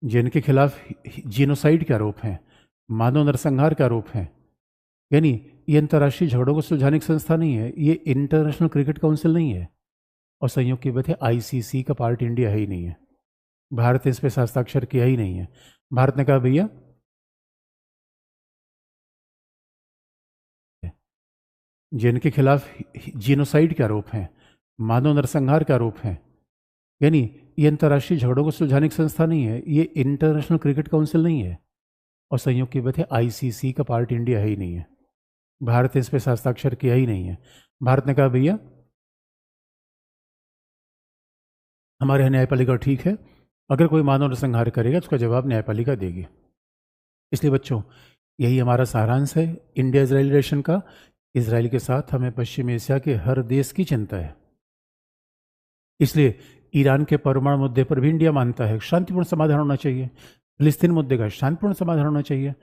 जिनके खिलाफ जीनोसाइड के आरोप हैं, मानव नरसंहार के आरोप हैं। यानी ये अंतर्राष्ट्रीय झगड़ों को सुलझाने की संस्था नहीं है, ये इंटरनेशनल क्रिकेट काउंसिल नहीं है, और संयोग की बात है आईसीसी का पार्ट इंडिया है ही नहीं है। भारत ने इस पर हस्ताक्षर किया ही नहीं है। भारत ने कहा भैया जिनके खिलाफ जीनोसाइड के आरोप हैं, मानव नरसंहार के आरोप हैं। यानी ये अंतर्राष्ट्रीय झगड़ों को सुलझाने की संस्था नहीं है, ये इंटरनेशनल क्रिकेट काउंसिल नहीं है, और संयोग की बात है आईसीसी का पार्ट इंडिया है ही नहीं है। भारत ने इस पर हस्ताक्षर किया ही नहीं है। भारत ने कहा भैया हमारे यहाँ न्यायपालिका ठीक है, अगर कोई मानव नरसंहार करेगा तो उसका जवाब न्यायपालिका देगी। इसलिए बच्चों यही हमारा सारांश है इंडिया इजराइल रिलेशन का। इसराइल के साथ हमें पश्चिम एशिया के हर देश की चिंता है। इसलिए ईरान के परमाणु मुद्दे पर भी इंडिया मानता है शांतिपूर्ण समाधान होना चाहिए, फिलिस्तीन मुद्दे का शांतिपूर्ण समाधान होना चाहिए,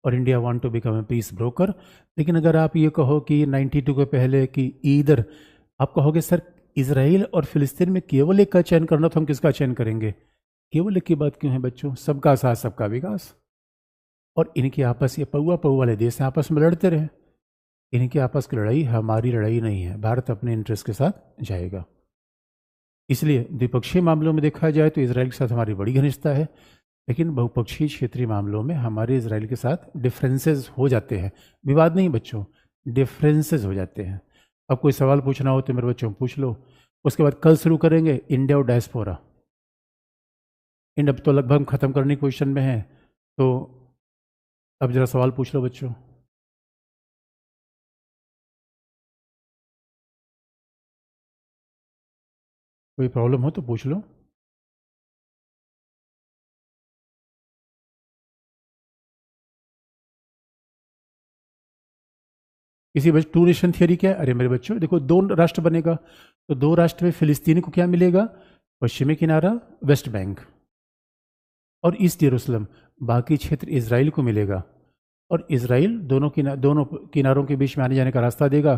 और India want to become a peace broker. लेकिन अगर आप ये कहो कि 92 के पहले कि इधर आप कहोगे सर इसराइल और फिलिस्तीन में केवल एक का चयन करना, तो हम किसका चयन करेंगे? केवल एक की बात क्यों है बच्चों? सबका साथ सबका विकास। और इनकी आपस ये पौआ पौआ वाले देश हैं, आपस में लड़ते रहे। इनकी आपस की लड़ाई हमारी लड़ाई नहीं है, भारत अपने इंटरेस्ट के साथ जाएगा। इसलिए द्विपक्षीय मामलों में देखा जाए तो इसराइल के साथ हमारी बड़ी घनिष्ठता है, लेकिन बहुपक्षीय क्षेत्रीय मामलों में हमारे इसराइल के साथ डिफरेंसेस हो जाते हैं। विवाद नहीं बच्चों, डिफरेंसेस हो जाते हैं। अब कोई सवाल पूछना हो तो मेरे बच्चों पूछ लो। उसके बाद कल शुरू करेंगे इंडिया और डायस्पोरा। इंडिया तो लगभग ख़त्म करने की पोजिशन में है, तो अब ज़रा सवाल पूछ लो बच्चों। कोई प्रॉब्लम हो तो पूछ लो। इसी वजह टू नेशन थियरी क्या है? अरे मेरे बच्चों देखो, दो राष्ट्र बनेगा तो दो राष्ट्र में फिलिस्तीनी को क्या मिलेगा? पश्चिमी किनारा वेस्ट बैंक, और ईस्ट यरूशलेम बाकी क्षेत्र इसराइल को मिलेगा। और इसराइल दोनों किनारों के बीच में आने जाने का रास्ता देगा।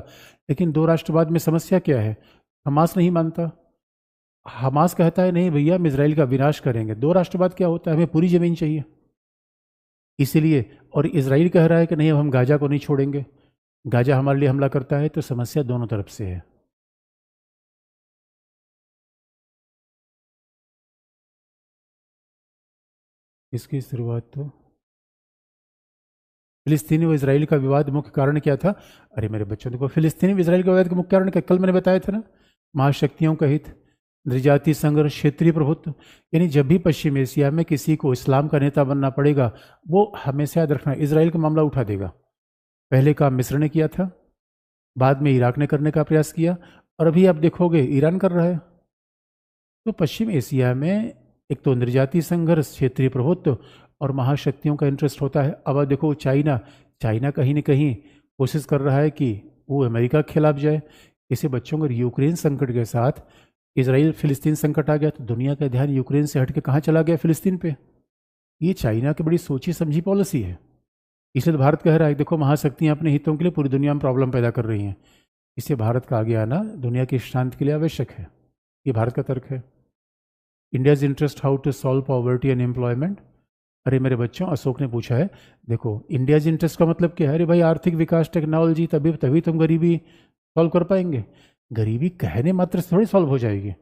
लेकिन दो राष्ट्रवाद में समस्या क्या है? हमास नहीं मानता। हमास कहता है नहीं भैया हम इसराइल का विनाश करेंगे। दो राष्ट्रवाद क्या होता है? हमें पूरी ज़मीन चाहिए। इसीलिए, और इसराइल कह रहा है कि नहीं अब हम गाजा को नहीं छोड़ेंगे, गाजा हमारे लिए हमला करता है। तो समस्या दोनों तरफ से है। इसकी शुरुआत तो फिलिस्तीनी व इसराइल का विवाद मुख्य कारण क्या था? अरे मेरे बच्चों देखो, फिलिस्तीनी व इसराइल का विवाद का मुख्य कारण क्या? कल मैंने बताया था ना, महाशक्तियों का हित, नृजातीय संघर्ष, क्षेत्रीय प्रभुत्व। यानी जब भी पश्चिम एशिया में किसी को इस्लाम का नेता बनना पड़ेगा, वो हमेशा याद रखना इसराइल का मामला उठा देगा। पहले काम मिस्र ने किया था, बाद में इराक ने करने का प्रयास किया, और अभी आप देखोगे ईरान कर रहा है। तो पश्चिम एशिया में एक तो निर्जातीय संघर्ष, क्षेत्रीय प्रभुत्व और महाशक्तियों का इंटरेस्ट होता है। अब आप देखो चाइना, चाइना कहीं न कहीं कोशिश कर रहा है कि वो अमेरिका के खिलाफ जाए। इसे बच्चों को यूक्रेन संकट के साथ इसराइल फिलिस्तीन संकट आ गया, तो दुनिया का ध्यान यूक्रेन से हट के कहाँ चला गया? फिलिस्तीन पे। ये चाइना की बड़ी सोची समझी पॉलिसी है। इसलिए तो भारत कह रहा है देखो महाशक्तियाँ अपने हितों के लिए पूरी दुनिया में प्रॉब्लम पैदा कर रही हैं, इससे भारत का आगे आना दुनिया की शांति के लिए आवश्यक है। ये भारत का तर्क है। India's interest how to solve poverty and employment. अरे मेरे बच्चों, अशोक ने पूछा है, देखो इंडियाज इंटरेस्ट का मतलब क्या है? अरे भाई आर्थिक विकास, टेक्नोलॉजी, तभी तभी तुम गरीबी सॉल्व कर पाएंगे। गरीबी कहने मात्र से थोड़ी सॉल्व हो जाएगी।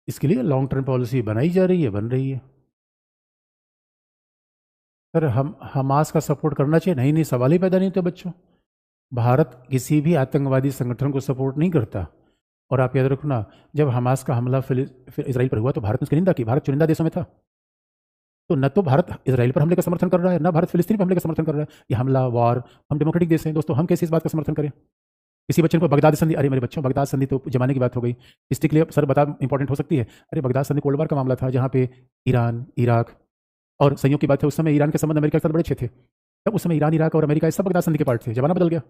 इसके लिए लॉन्ग टर्म पॉलिसी बनाई जा रही है, बन रही है। सर हम हमास का सपोर्ट करना चाहिए? नहीं नहीं, सवाल ही पैदा नहीं होते बच्चों। भारत किसी भी आतंकवादी संगठन को सपोर्ट नहीं करता। और आप याद रखना, जब हमास का हमला इसराइल पर हुआ तो भारत ने उसकी निंदा की। भारत चुनिंदा देशों में था। तो न तो भारत इसराइल पर हमले का समर्थन कर रहा है, न भारत फिलिस्तीन पर हमले का समर्थन कर रहा है। ये हमला, वार, हम डेमोक्रेटिक देश हैं दोस्तों, हम कैसे इस बात का समर्थन करें? किसी बच्चे को बगदाद संधि, अरे मेरे बच्चों बगदाद संधि तो जमाने की बात हो गई। हिस्ट्री के लिए सर बता इंपॉर्टेंट हो सकती है। अरे बगदाद संधि कोल्ड वार का मामला था, जहाँ पे ईरान, इराक, और संयोग की बात है उस समय ईरान के संबंध अमेरिका के साथ बड़े अच्छे थे। तब उस समय ईरान, इराक और अमेरिका सब बगदाद संधि के पार्ट थे। जमाना बदल गया।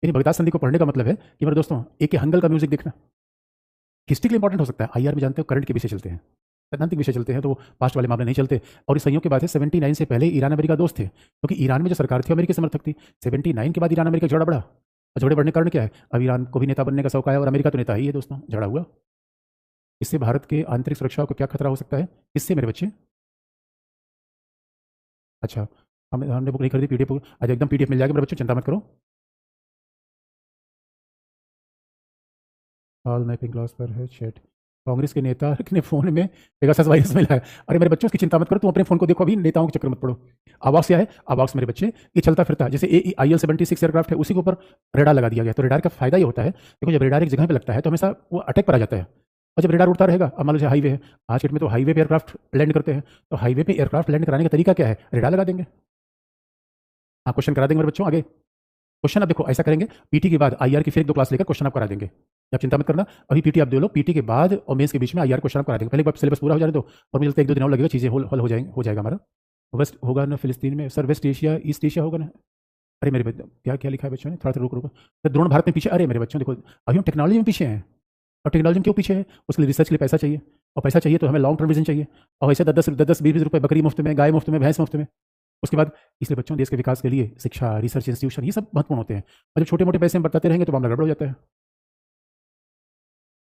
यानी बगदाद संधि को पढ़ने का मतलब है कि मेरे दोस्तों एक हंगल का म्यूजिक देखना हिस्ट्री के लिए इंपॉर्टेंट हो सकता है। आईआर में जानते हो करंट के विषय चलते हैं, सैद्धांतिक विषय चलते हैं, तो पास्ट वाले मामले नहीं चलते। और इस संयोग की बात है 79 से पहले ईरान अमेरिका दोस्त थे, क्योंकि ईरान में जो सरकार थी अमेरिकी समर्थक थी। 79 के बाद ईरान अमेरिका झगड़ा बढ़ा, और झगड़े बढ़ने का कारण क्या है? अब ईरान को भी नेता बनने का शौक आया, और अमेरिका तो नेता ही है दोस्तों, झगड़ा हुआ। इससे भारत के आंतरिक सुरक्षा को क्या खतरा हो सकता है? इससे मेरे बच्चे अच्छा, हमने बुक नहीं खरीदी, पीडीएफ बुक आज एकदम पीडीएफ मिल जाएगा मेरे बच्चों, चिंता मत करो। हॉल में पिंक ग्लास पर है चैट। कांग्रेस के नेता ने फोन में पेगासस वायरस मिला है। अरे मेरे बच्चों, उसकी चिंता मत करो, तुम अपने फोन को देखो, अभी नेताओं के चक्कर मत पड़ो। आवाज क्या है? आवाज मेरे बच्चे ये चलता फिरता है, जैसे AIL-76 एयरक्राफ्ट है, उसी के ऊपर रेडार लगा दिया गया। तो रेडार का फायदा ये होता है, देखो जब रेडार एक जगह पे लगता है तो हमेशा वो अटैक पर आ जाता है। और जब रेडार उड़ता रहेगा, अब मान लीजिए हाईवे है, आज के डेट में तो हाईवे पे एयरक्राफ्ट लैंड करते हैं, तो हाईवे पे एयरक्राफ्ट लैंड कराने का तरीका क्या है? रेडार लगा देंगे। हाँ, क्वेश्चन करा देंगे मेरे बच्चों। आगे क्वेश्चन आप देखो, ऐसा करेंगे, पीटी के बाद आईआर की फिर 1-2 क्लास लेकर क्वेश्चन आप करा देंगे। आप चिंता मत करना, अभी पीटी आप दे लो, पीटी के बाद और मेंस के बीच में आईआर क्वेश्चन आप करा देंगे। पहले एक बार सिलेबस पूरा हो जाने दो, और मुझे लगता है 1-2 दिन और लगेगा, चीज़ें हल हो जाएंगे, हो जाएगा हमारा। वेस्ट होगा ना फिलिस्तीन में sir? West Asia, East Asia होगा ना? अरे मेरे बच्चों, क्या क्या लिखा है बच्चों ने? थोड़ा सा रुको रुको। सर द्रोण भारत में पीछे? अरे मेरे बच्चों देखो, अभी हम टेक्नोलॉजी में पीछे हैं। और टेक्नोलॉजी में क्यों पीछे है? उसके लिए रिसर्च के लिए पैसा चाहिए, और पैसा चाहिए तो हमें लॉन्ग टर्म विजन चाहिए। और ऐसे 10-10, 20-20 रुपये बकरी मुफ्त में, गाय मुफ्त में, भैंस मुफ्त में। उसके बाद इसलिए बच्चों, देश के विकास के लिए शिक्षा, रिसर्च इंस्टीट्यूशन, ये सब महत्वपूर्ण होते हैं। और जब छोटे मोटे पैसे हम बताते रहेंगे तो मामला गड़बड़ हो जाता है।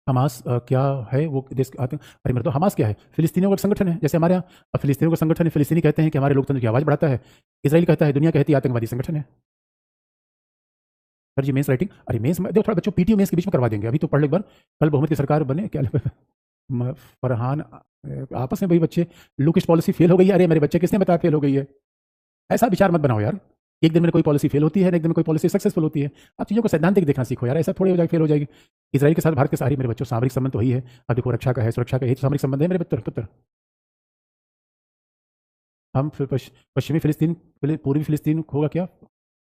हमास क्या है? वो देश आते हैं। अरे मेरे तो, हमास क्या है? फिलिस्तीनियों का एक संगठन है, जैसे हमारे यहाँ अब फिलिस्तीनियों का संगठन है। फिलिस्तीनी कहते हैं कि हमारे लोकतंत्र की आवाज़ बढ़ाता है। इसराइल कहता है, दुनिया कहती है आतंकवादी संगठन है। सर जी मेंस राइटिंग, अरे मेंस में देखो, थोड़ा बच्चों पीटी मेंस के बीच में करवा देंगे, अभी तो पढ़ लो एक बार। कल बहुमत की सरकार बने क्या? फरहान आपस में भाई बच्चे, लुकिस्ट पॉलिसी फेल हो गई है। अरे मेरे बच्चे, किसने बताया फेल हो गई है? ऐसा विचार मत बनाओ यार। एक दिन में कोई पॉलिसी फेल होती है, एक दिन में कोई पॉलिसी सक्सेसफुल होती है। आप चीज़ों को सैद्धांतिक देखना सीखो यार, ऐसा थोड़ी हो जाएगी फेल हो जाएगी। इसराइल के साथ भारत के सारी मेरे बच्चों सामरिक संबंध तो वही है। अब देखो, रक्षा का है, सुरक्षा का, यही तो सामरिक संबंध है मेरे पुत्र पुत्र। हम फिर पश्चिमी फिलिस्तीन, पूर्वी फिलिस्तीन होगा क्या?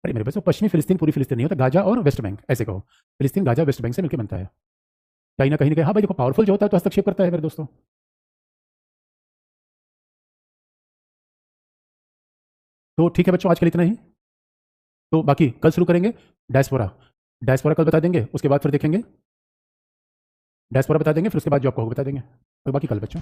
अरे मेरे बच्चों, पश्चिमी फिलिस्तीन पूर्वी फिलिस्तीन नहीं होता, गाजा और वेस्ट बैंक, ऐसे कहो। फिलिस्तीन गाजा वेस्ट बैंक से मिलकर बनता है। कहीं ना कहीं हाँ भाई देखो, पावरफुल जो होता है तो हस्तक्षेप करता है मेरे दोस्तों। तो ठीक है बच्चों, आज के लिए इतना ही। तो बाकी कल शुरू करेंगे डायस्पोरा। डायस्पोरा कल बता देंगे, उसके बाद फिर देखेंगे। डायस्पोरा बता देंगे, फिर उसके बाद जॉब का होगा बता देंगे। तो बाकी कल बच्चों।